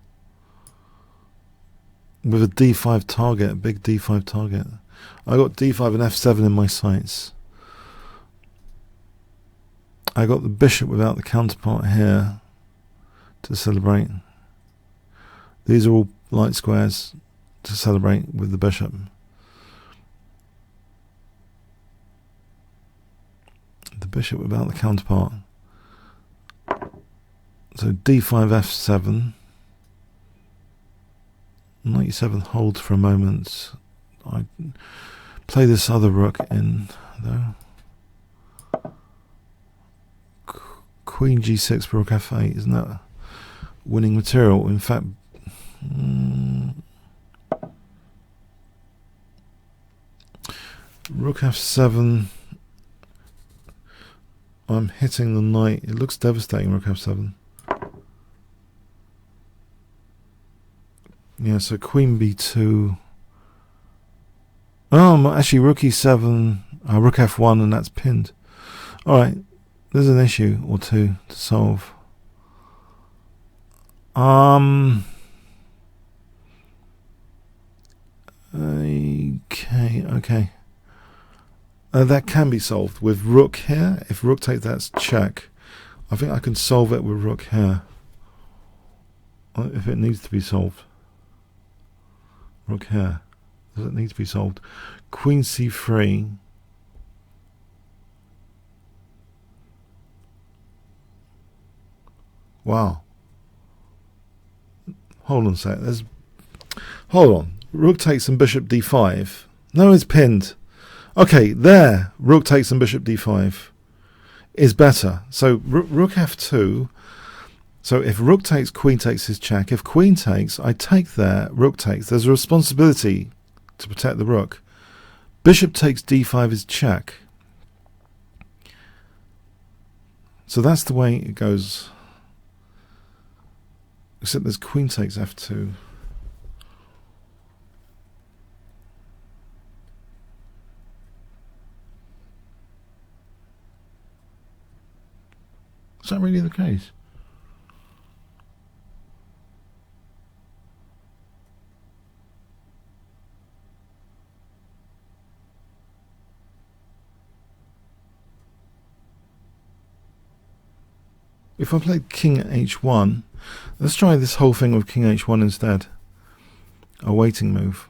With a d5 target, a big d5 target. I got d5 and f7 in my sights. I got the bishop without the counterpart here to celebrate. These are all light squares to celebrate with the bishop. The bishop without the counterpart. So d5, f7. Knight e7 holds for a moment. I play this other rook in though. Queen g6 for rook f8, isn't that winning material? In fact, rook f7. I'm hitting the knight. It looks devastating, rook f7. Yeah, so queen b2. Oh, actually rook e7, rook f1, and that's pinned. Alright, there's an issue or two to solve. Okay. That can be solved with rook here. If rook takes, that's check. I think I can solve it with rook here. If it needs to be solved. Rook here. Does it need to be solved? Queen c3. Wow. Hold on a sec. Hold on. Rook takes and bishop d5. No, it's pinned. Okay, there. Rook takes and bishop d5 is better. So rook f2. So if rook takes, queen takes is check. If queen takes, I take there, rook takes. There's a responsibility to protect the rook. Bishop takes d5 is check. So that's the way it goes. Except there's queen takes f2. Is that really the case? If I played king h1, let's try this whole thing with king h1 instead. A waiting move.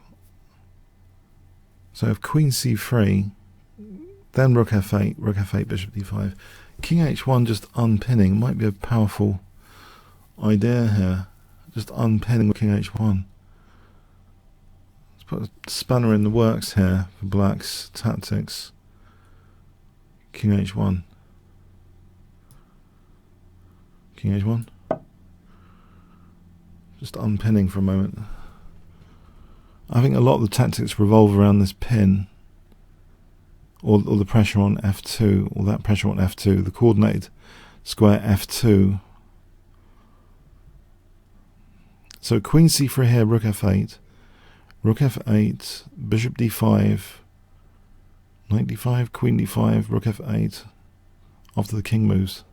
So if queen c3, then rook f8, bishop d5. King h1 just unpinning might be a powerful idea here. Just unpinning king h1. Let's put a spanner in the works here for black's tactics. King h1. King h1. Just unpinning for a moment. I think a lot of the tactics revolve around this pin, or the pressure on f2, or that pressure on f2, the coordinated square f2. So queen c3 here, rook f8, bishop d5, knight d5, queen d5, rook f8, after the king moves.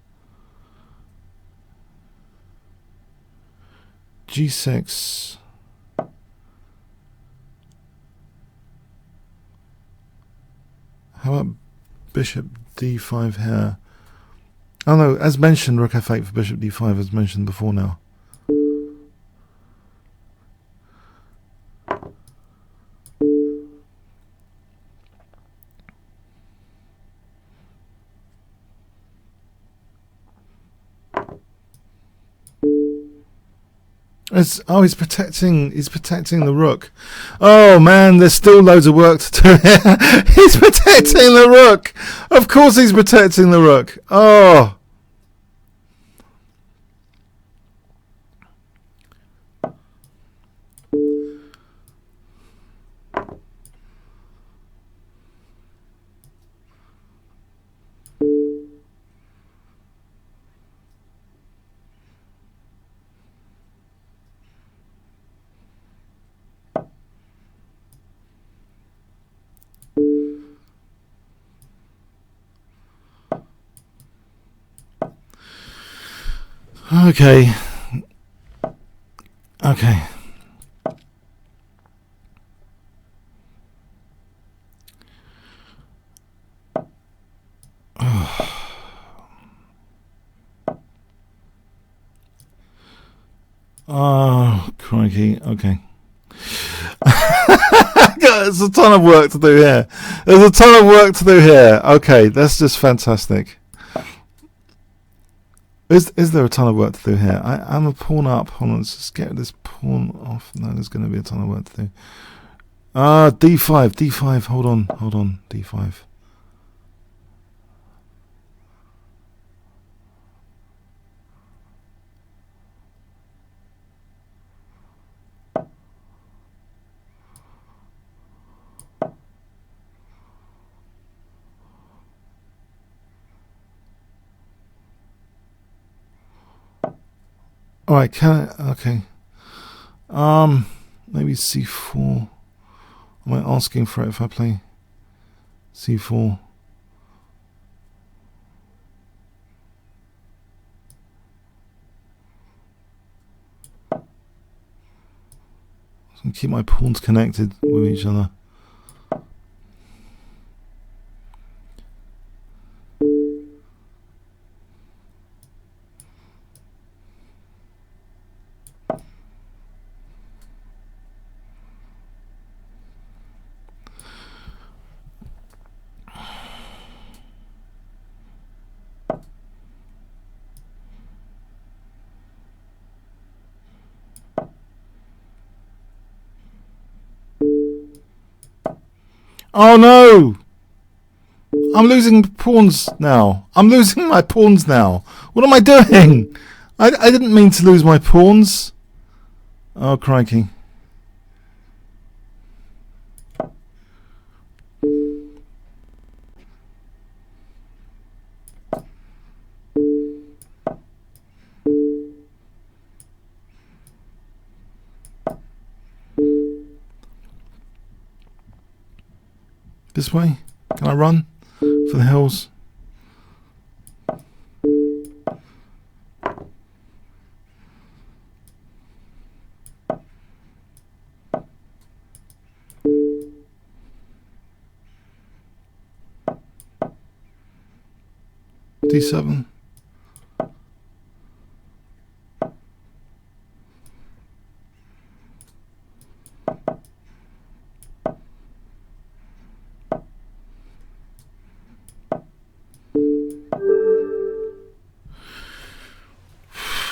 g6. How about bishop d5 here? Oh no, as mentioned, rook f8 for bishop d5, as mentioned before now. He's protecting the rook. Oh man, there's still loads of work to do here. He's protecting the rook. Of course he's protecting the rook. Oh. Okay. Okay. Oh, crikey. Okay. There's a ton of work to do here. Okay, that's just fantastic. Is there a ton of work to do here? I'm a pawn up. Hold on, let's just get this pawn off. No, there's going to be a ton of work to do. D5. Hold on. D5. All right, okay. Maybe c4. Am I asking for it if I play c4? Keep my pawns connected with each other. Oh no! I'm losing pawns now. I'm losing my pawns now. What am I doing? I didn't mean to lose my pawns. Oh crikey. This way? Can I run for the hills? D7.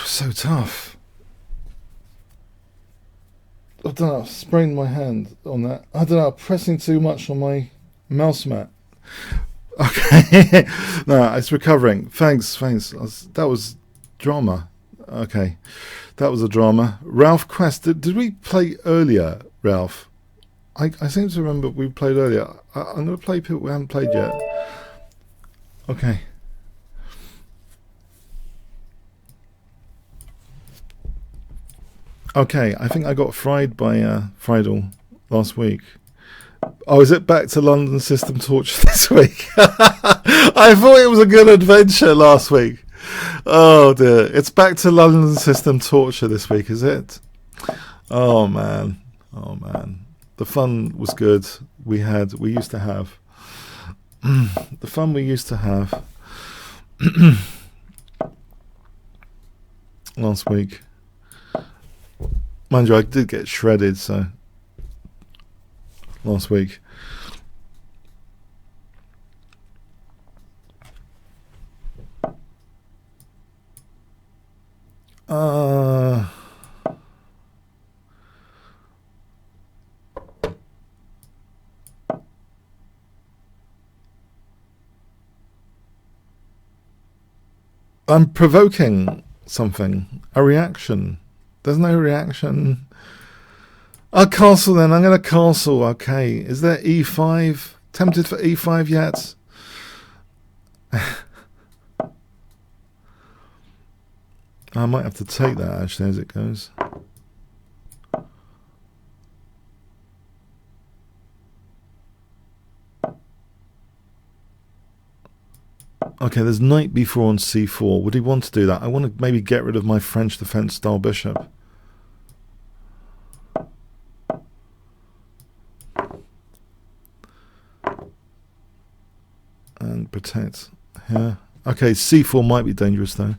So tough. I don't know, I've sprained my hand on that. I don't know, I'm pressing too much on my mouse mat. Okay. No, it's recovering. Thanks. That was drama. Okay. That was a drama. Ralph Quest, did we play earlier, Ralph? I seem to remember we played earlier. I'm going to play people we haven't played yet. Okay. Okay, I think I got fried by Friedel last week. Oh, is it back to London System Torture this week? I thought it was a good adventure last week. Oh dear, it's back to London System Torture this week, is it? Oh man, the fun was good. We used to have the fun we used to have last week. Mind you, I did get shredded, so last week. I'm provoking something, a reaction. There's no reaction. I'll castle then. I'm going to castle. Okay. Is there E5? Tempted for E5 yet? I might have to take that actually as it goes. Okay, there's knight b4 on c4. Would he want to do that? I want to maybe get rid of my French defense style bishop. And protect here. Okay, c4 might be dangerous though.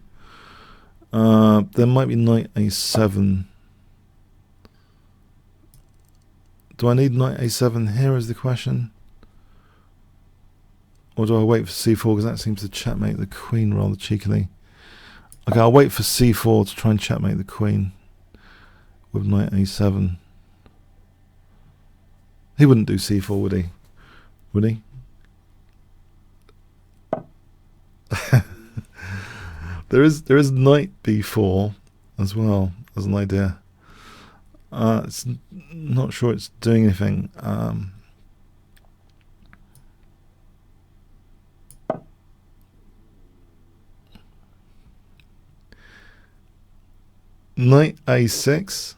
There might be knight a7. Do I need knight a7 here is the question? Or do I wait for c4 because that seems to checkmate the queen rather cheekily? Okay, I'll wait for c4 to try and checkmate the queen with knight a7. He wouldn't do c4, would he? Would he? There is knight b4 as well as an idea. It's not sure it's doing anything. Knight a6.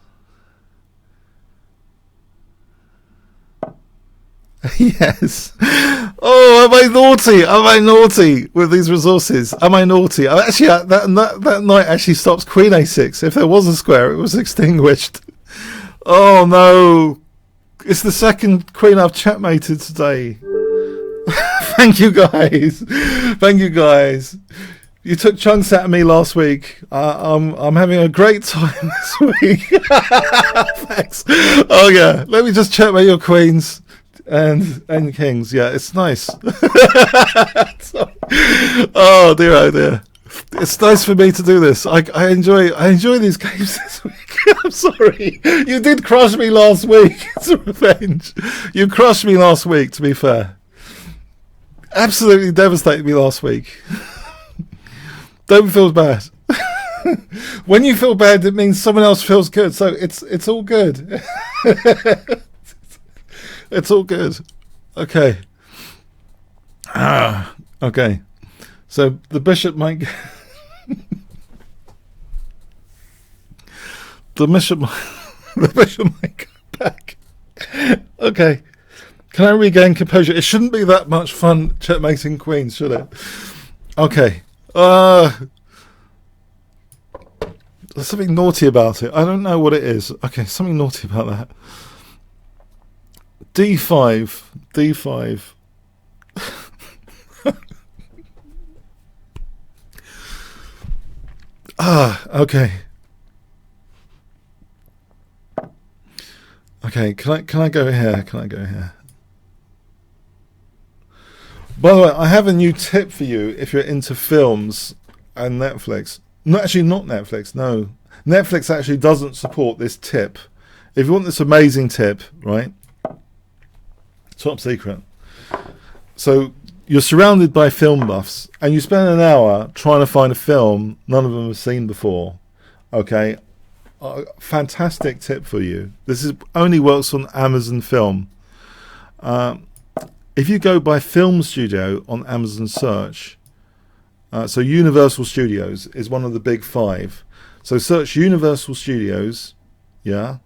Yes. Oh, am I naughty? Am I naughty with these resources? Am I naughty? Actually, that knight actually stops queen a6. If there was a square, it was extinguished. Oh no! It's the second queen I've checkmated today. Thank you guys. Thank you guys. You took chunks out of me last week. I'm having a great time this week. Thanks. Oh yeah, let me just checkmate your queens and kings. Yeah, it's nice. Oh dear, oh dear. It's nice for me to do this. I enjoy these games this week. I'm sorry. You did crush me last week. It's a revenge. You crushed me last week, to be fair. Absolutely devastated me last week. Don't feel bad. When you feel bad, it means someone else feels good. So it's all good. It's all good. Okay. Okay. So the bishop might the bishop might go back. Okay. Can I regain composure? It shouldn't be that much fun checkmating queens, should it? Okay. There's something naughty about it. I don't know what it is. Okay, something naughty about that. D5. D5. Okay. Okay, can I go here? Can I go here? By the way, I have a new tip for you if you're into films and Netflix. No, actually not Netflix, no. Netflix actually doesn't support this tip. If you want this amazing tip, right? Top secret. So you're surrounded by film buffs and you spend an hour trying to find a film none of them have seen before. Okay? Fantastic tip for you. This only works on Amazon Film. If you go by film studio on Amazon search, so Universal Studios is one of the big 5. So search Universal Studios, yeah,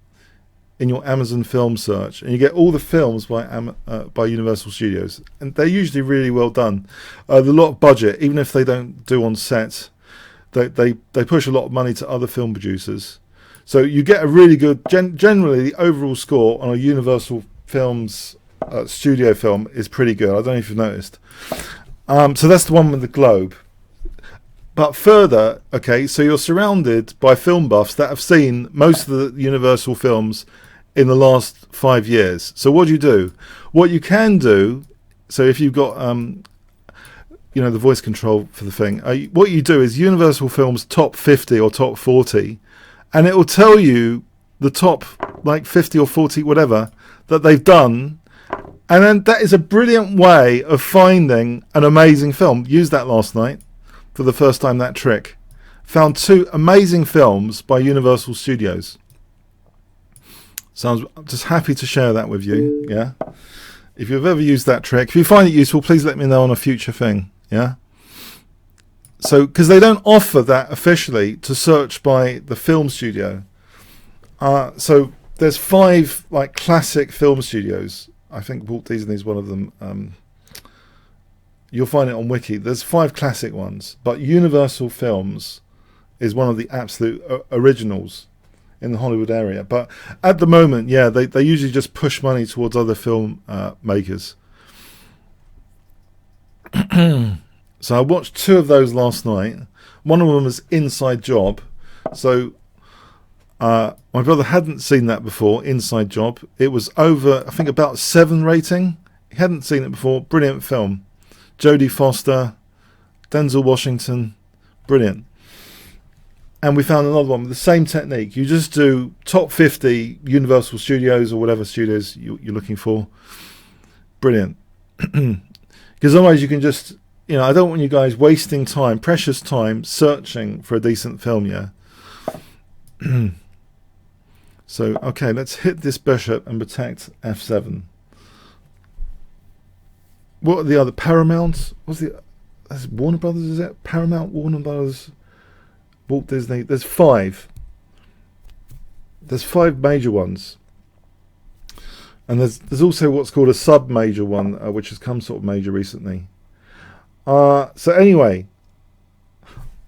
in your Amazon film search, and you get all the films by Universal Studios, and they're usually really well done. There's a lot of budget, even if they don't do on set. They push a lot of money to other film producers. So you get a really good, generally the overall score on a Universal Films studio film is pretty good. I don't know if you've noticed. So that's the one with the globe. But further, okay, so you're surrounded by film buffs that have seen most of the Universal films in the last 5 years. So what do? What you can do, so if you've got, the voice control for the thing, what you do is Universal Films top 50 or top 40, and it will tell you the top, 50 or 40, whatever, that they've done. And then that is a brilliant way of finding an amazing film. Used that last night for the first time, that trick. Found 2 amazing films by Universal Studios. So I'm just happy to share that with you, yeah? If you've ever used that trick, if you find it useful, please let me know on a future thing, yeah? So, because they don't offer that officially to search by the film studio. So there's 5 classic film studios. I think Walt Disney is one of them. You'll find it on Wiki. There's 5 classic ones, but Universal Films is one of the absolute originals in the Hollywood area. But at the moment, yeah, they usually just push money towards other film makers. So I watched 2 of those last night. One of them was Inside Job. So my brother hadn't seen that before, Inside Job. It was over, I think, about 7 rating. He hadn't seen it before. Brilliant film. Jodie Foster, Denzel Washington, brilliant. And we found another one with the same technique. You just do top 50 Universal Studios or whatever studios you're looking for. Brilliant. Because otherwise you can just, I don't want you guys wasting time, precious time, searching for a decent film, yeah? So, okay, let's hit this bishop and protect f7. What are the other? Paramount? That's Warner Brothers, is it? Paramount, Warner Brothers, Walt Disney. There's 5. There's 5 major ones. And there's also what's called a sub-major one, which has come sort of major recently. So anyway,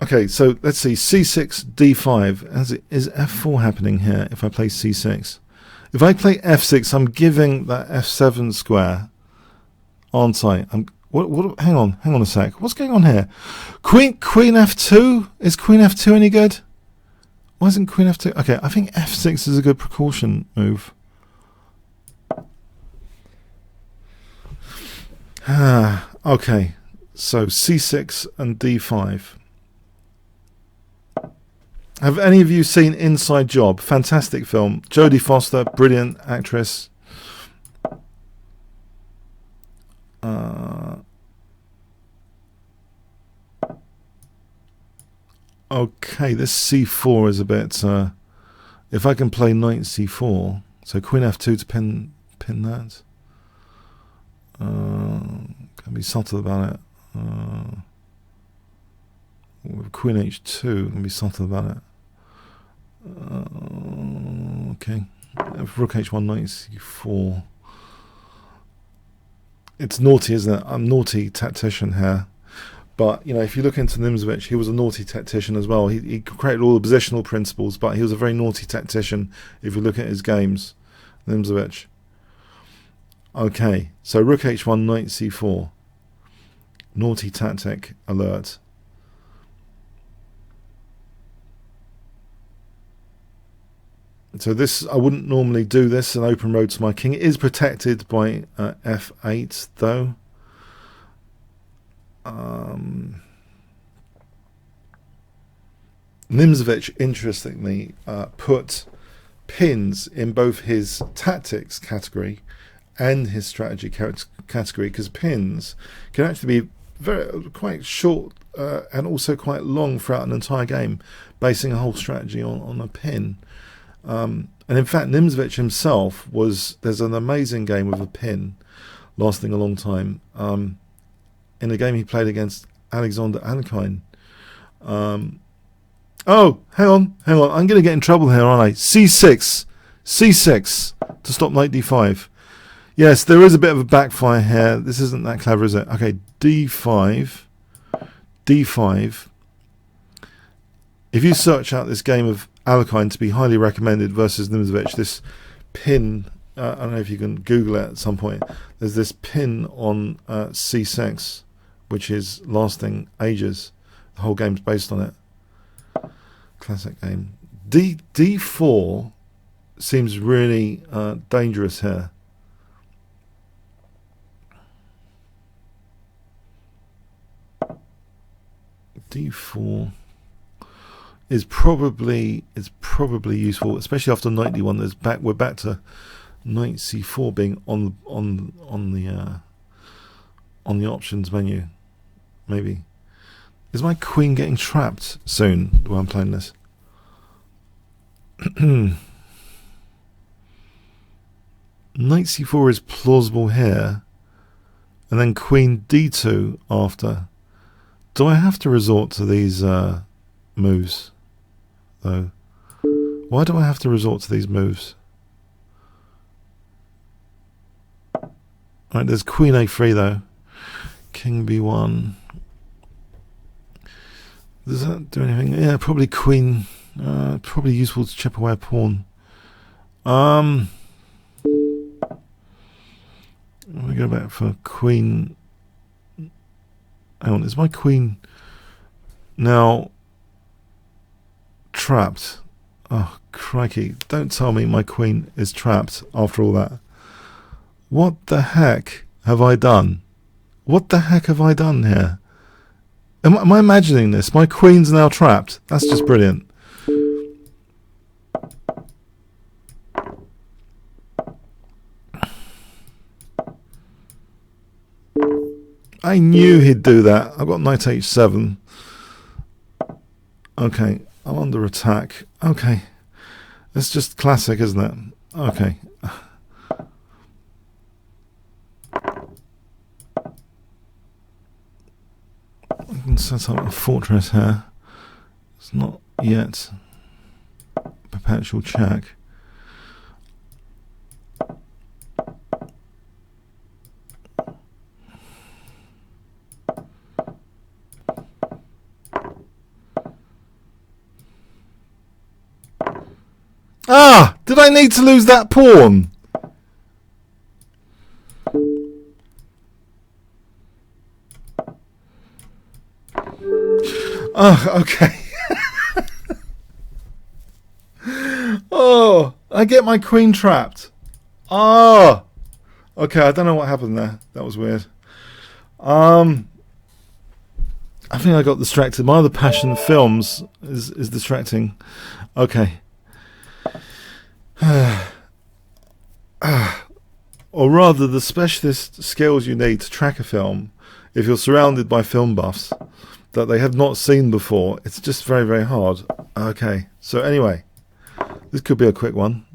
okay, so let's see, c6, d5. Is f4 happening here if I play c6? If I play f6, I'm giving that f7 square, aren't I? Hang on a sec. What's going on here? Queen f2? Is queen f2 any good? Why isn't queen f2? Okay, I think f6 is a good precaution move. Okay, so c6 and d5. Have any of you seen Inside Job? Fantastic film. Jodie Foster, brilliant actress. Okay, this c4 is a bit... if I can play knight c4, so queen f2 to pin that. Can be subtle about it. With queen h2, can be subtle about it. Okay, rook h1, knight c4. it's naughty, isn't it? I'm naughty tactician here. But, you know, if you look into Nimzovich, he was a naughty tactician as well. He created all the positional principles, but he was a very naughty tactician if you look at his games. Nimzovich. Okay, so rook h1, knight c4. Naughty tactic alert. So this, I wouldn't normally do this, an open road to my king. It is protected by f8 though. Nimzovich, interestingly, put pins in both his tactics category and his strategy category, because pins can actually be quite short and also quite long throughout an entire game, basing a whole strategy on a pin. And in fact, Nimzovich himself there's an amazing game with a pin lasting a long time. In a game he played against Alexander Alekhine. Oh, hang on. I'm going to get in trouble here, aren't I? C6 to stop knight d5. Yes, there is a bit of a backfire here. This isn't that clever, is it? Okay, d5. If you search out this game of Alekhine to be highly recommended versus Nimzovich, this pin, I don't know if you can Google it at some point, there's this pin on c6, which is lasting ages. The whole game's based on it. Classic game. D4 seems really dangerous here. D4 is probably useful, especially after knight d1. We're back to knight c4 being on the options menu. Maybe. Is my queen getting trapped soon while I'm playing this? Knight c4 is plausible here, and then queen d2 after. Do I have to resort to these moves, though? Why do I have to resort to these moves? Right, there's queen a3 though. King b1. Does that do anything? Yeah, probably queen. Probably useful to chip away a pawn. Let me go back for queen. Hang on, is my queen now trapped? Oh, crikey. Don't tell me my queen is trapped after all that. What the heck have I done? What the heck have I done here? Am I imagining this? My queen's now trapped. That's just brilliant. I knew he'd do that. I've got knight h7. Okay, I'm under attack. Okay. It's just classic, isn't it? Okay. I can set up a fortress here. It's not yet perpetual check. Ah! Did I need to lose that pawn? Oh, okay. Oh, I get my queen trapped. Oh, okay. I don't know what happened there. That was weird. I think I got distracted. My other passion, films, is distracting. Okay. Or rather, the specialist skills you need to track a film, if you're surrounded by film buffs that they have not seen before, it's just very, very hard. Okay, so anyway, this could be a quick one.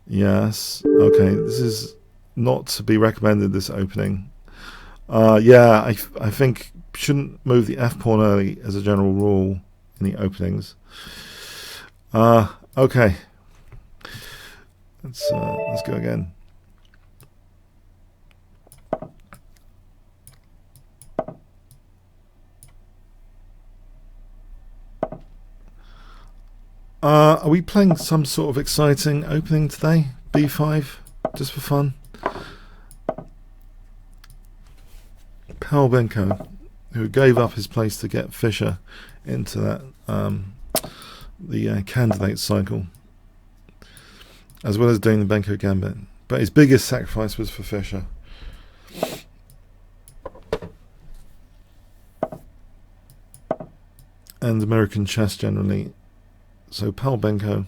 Yes, okay, this is not to be recommended, this opening. Yeah, I think shouldn't move the f-pawn early as a general rule in the openings. Okay. Let's go again. Are we playing some sort of exciting opening today? B5, just for fun. Benko, who gave up his place to get Fischer into that the candidate cycle, as well as doing the Benko gambit. But his biggest sacrifice was for Fischer. And American chess generally. So Benko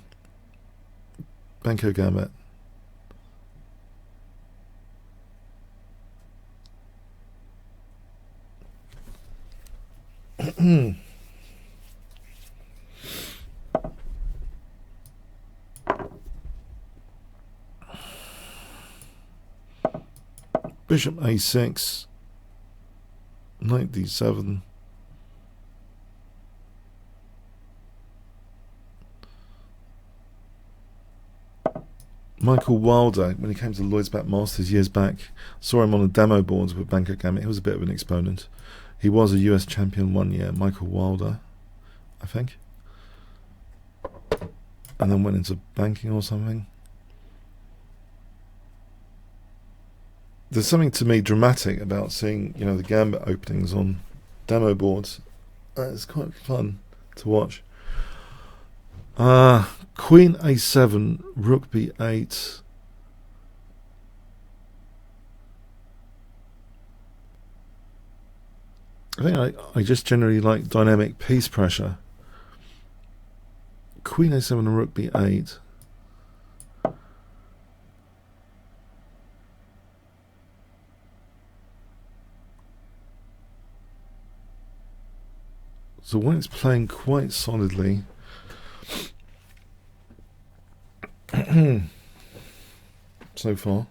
gambit. Bishop a6, knight d7, Michael Wilder, when he came to the Lloyd's Back Masters years back, saw him on the demo boards with Banker Gambit. He was a bit of an exponent. He was a US champion one year, Michael Wilder, I think, and then went into banking or something. There's something to me dramatic about seeing, you know, the gambit openings on demo boards. It's quite fun to watch. Queen a7, rook b8. I think I just generally like dynamic piece pressure. Queen a7 and rook b8. So when it's playing quite solidly, so far.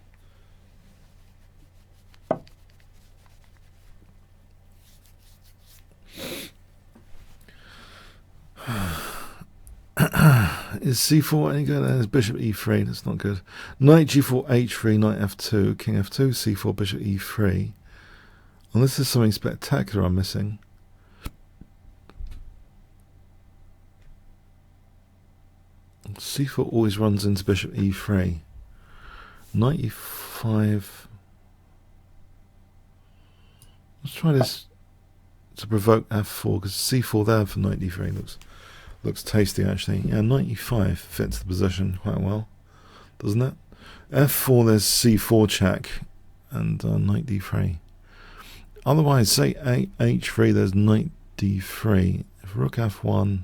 Is c4 any good? There's bishop e3, that's not good. Knight g4, h3, knight f2, king f2, c4, bishop e3. Unless there's something spectacular I'm missing. c4 always runs into bishop e3. Knight e5. Let's try this to provoke f4, because c4 there for knight d3 looks tasty actually. Yeah, knight e5 fits the position quite well, doesn't it? f4 there's c4 check and knight d3. Otherwise, say h3 there's knight d3. If rook f1,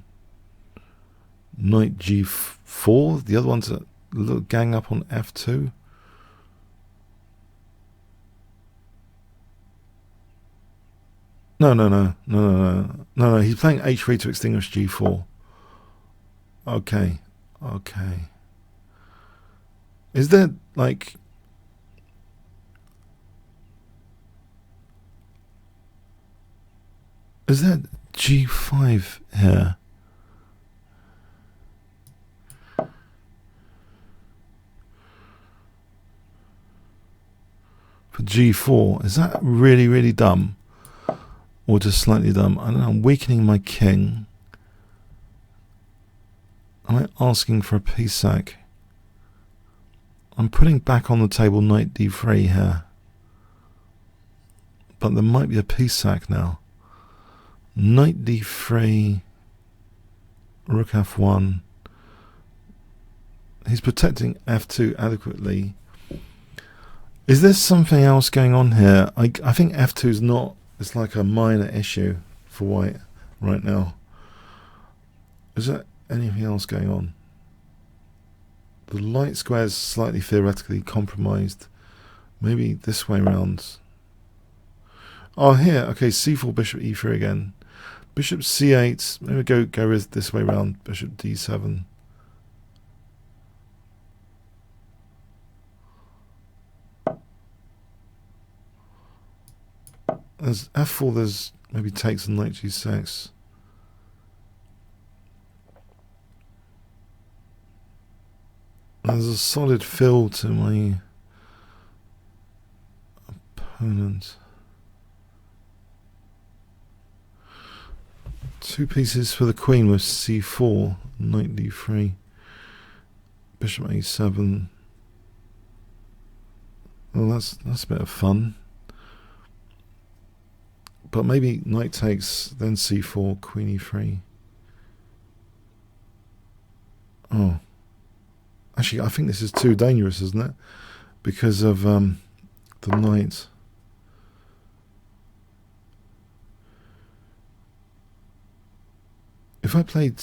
knight g4, the other one's a little gang up on f2. No, he's playing h3 to extinguish g4. Okay. Is there, like, is that g5 here? For g4, is that really, really dumb? Or just slightly dumb? I don't know, I'm weakening my king. Am I asking for a piece sack? I'm putting back on the table knight d3 here. But there might be a piece sack now. Knight d3, rook f1. He's protecting f2 adequately. Is there something else going on here? I think f2 is not, it's like a minor issue for white right now. Is there anything else going on? The light square is slightly theoretically compromised. Maybe this way round. Oh, here. Okay, c4, bishop e3 again. Bishop c8. Maybe go this way round. Bishop d7. There's f4. There's maybe takes on knight g6. There's a solid fill to my opponent. Two pieces for the queen with c4, knight d3, bishop a7. Well, that's a bit of fun. But maybe knight takes, then c4, queen e3. Oh. Actually, I think this is too dangerous, isn't it? Because of the knight. If I played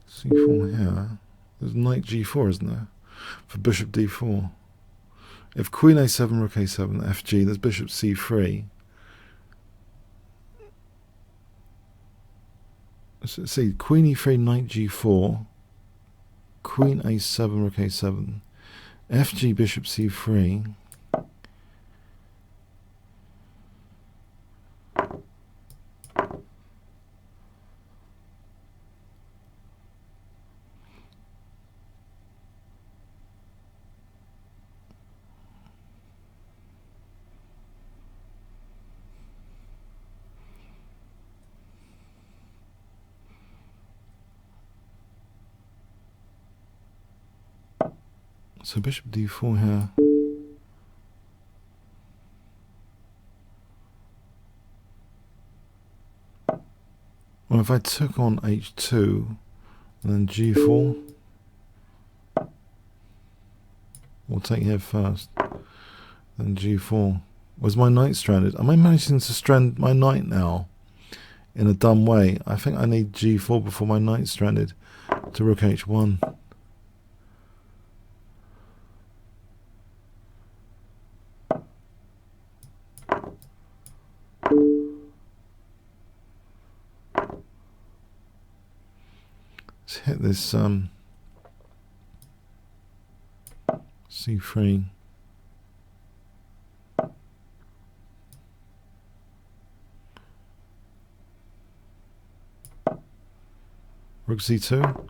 c4 here, there's knight g4, isn't there? For bishop d4. If queen a7, rook a7, fg, there's bishop c3. So let's see, queen e3, knight g4, queen a7, rook a7, fg, bishop c3. So bishop d4 here. Well, if I took on h2, and then g4, we'll take here first, then g4. Was my knight stranded? Am I managing to strand my knight now in a dumb way? I think I need g4 before my knight's stranded to rook h1. Let's hit this c3. Rook c2.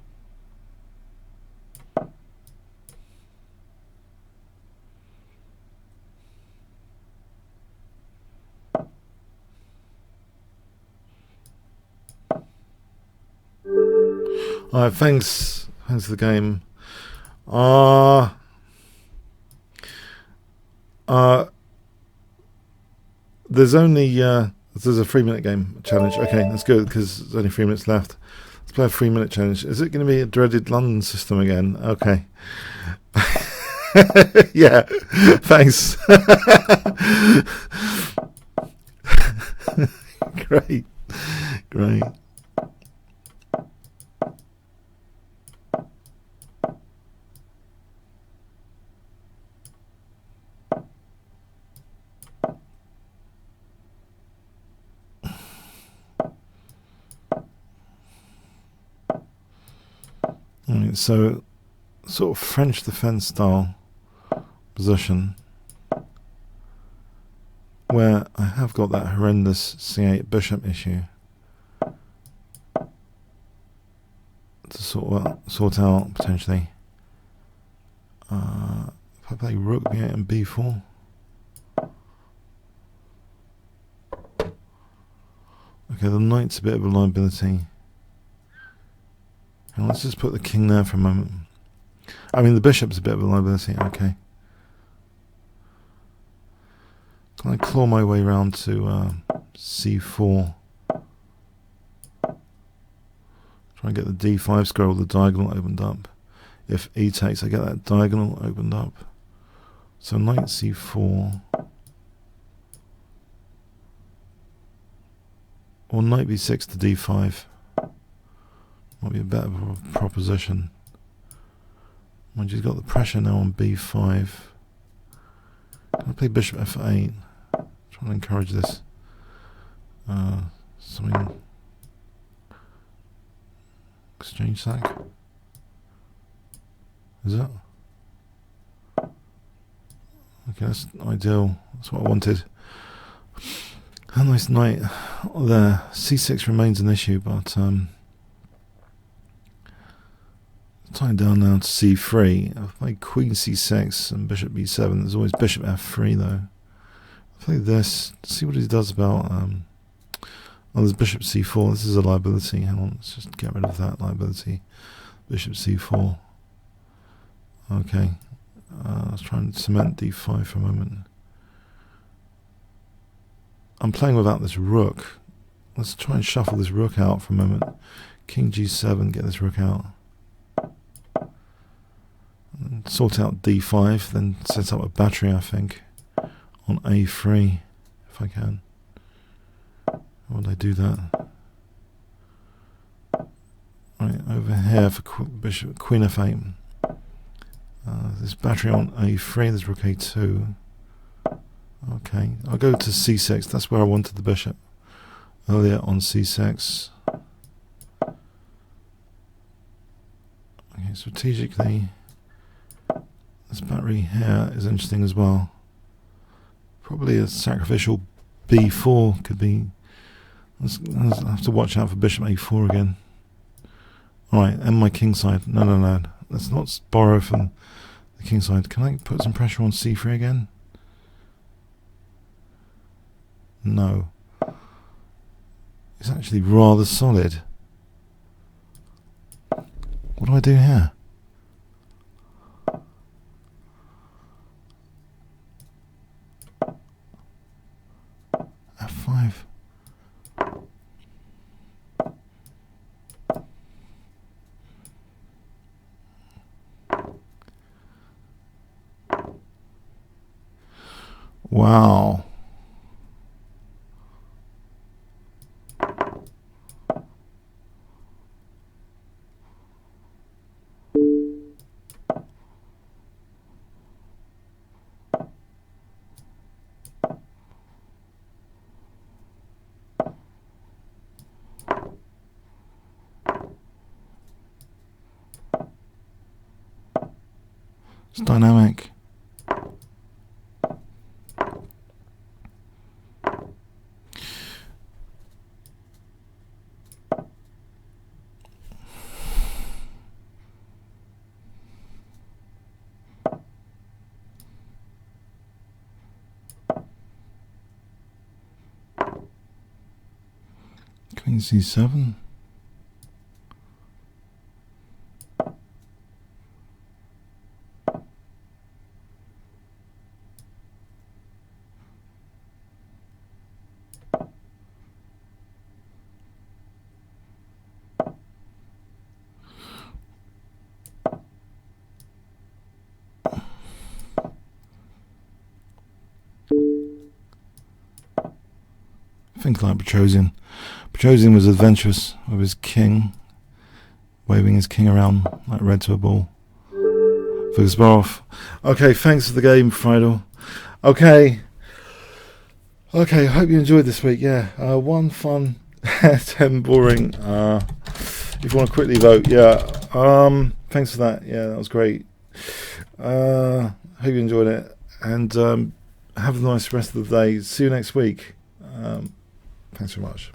Alright, thanks for the game. There's only there's a 3-minute game challenge. Okay, that's good because there's only 3 minutes left. Let's play a 3-minute challenge. Is it going to be a dreaded London system again? Okay. Yeah, thanks. Great. Alright, so sort of French defense style position where I have got that horrendous c8 bishop issue to sort out potentially. If I play rook b8 and b4, okay, the knight's a bit of a liability. And let's just put the king there for a moment. I mean, the bishop's a bit of a liability. Okay. Can I claw my way round to c4? Try and get the d5 square, the diagonal opened up. If e takes, I get that diagonal opened up. So knight c4. Or knight b6 to d5. Might be a better proposition. Mind you've got the pressure now on b5. Can I play bishop f8? Trying to encourage this. Something. Exchange sack. Is it? Okay, that's ideal. That's what I wanted. A nice knight there. c6 remains an issue, but tying down now to c3. I've played queen c6 and bishop b7. There's always bishop f3 though. Play this. See what he does about. Oh, there's bishop c4. This is a liability. Hang on, let's just get rid of that liability. Bishop c4. Okay. Let's try and cement d5 for a moment. I'm playing without this rook. Let's try and shuffle this rook out for a moment. King g7, get this rook out. And sort out d5, then set up a battery, I think, on a3, if I can. How would I do that? Right, over here for bishop, queen f8. This battery on a3, there's rook a2. Okay, I'll go to c6, that's where I wanted the bishop. Earlier on c6. Okay, strategically, this battery here is interesting as well. Probably a sacrificial b4 could be. Let's have to watch out for bishop a4 again. Alright, and my king side. No. Let's not borrow from the king side. Can I put some pressure on c3 again? No. It's actually rather solid. What do I do here? f5. Wow. It's dynamic. Queen c7. Think like Petrosian. Petrosian was adventurous with his king, waving his king around like red to a ball. For Kasparov. Okay, thanks for the game, Friedel. Okay, hope you enjoyed this week. Yeah, 1 fun, 10 boring. If you want to quickly vote, yeah. Thanks for that. Yeah, that was great. Hope you enjoyed it, and have a nice rest of the day. See you next week. Thanks very much.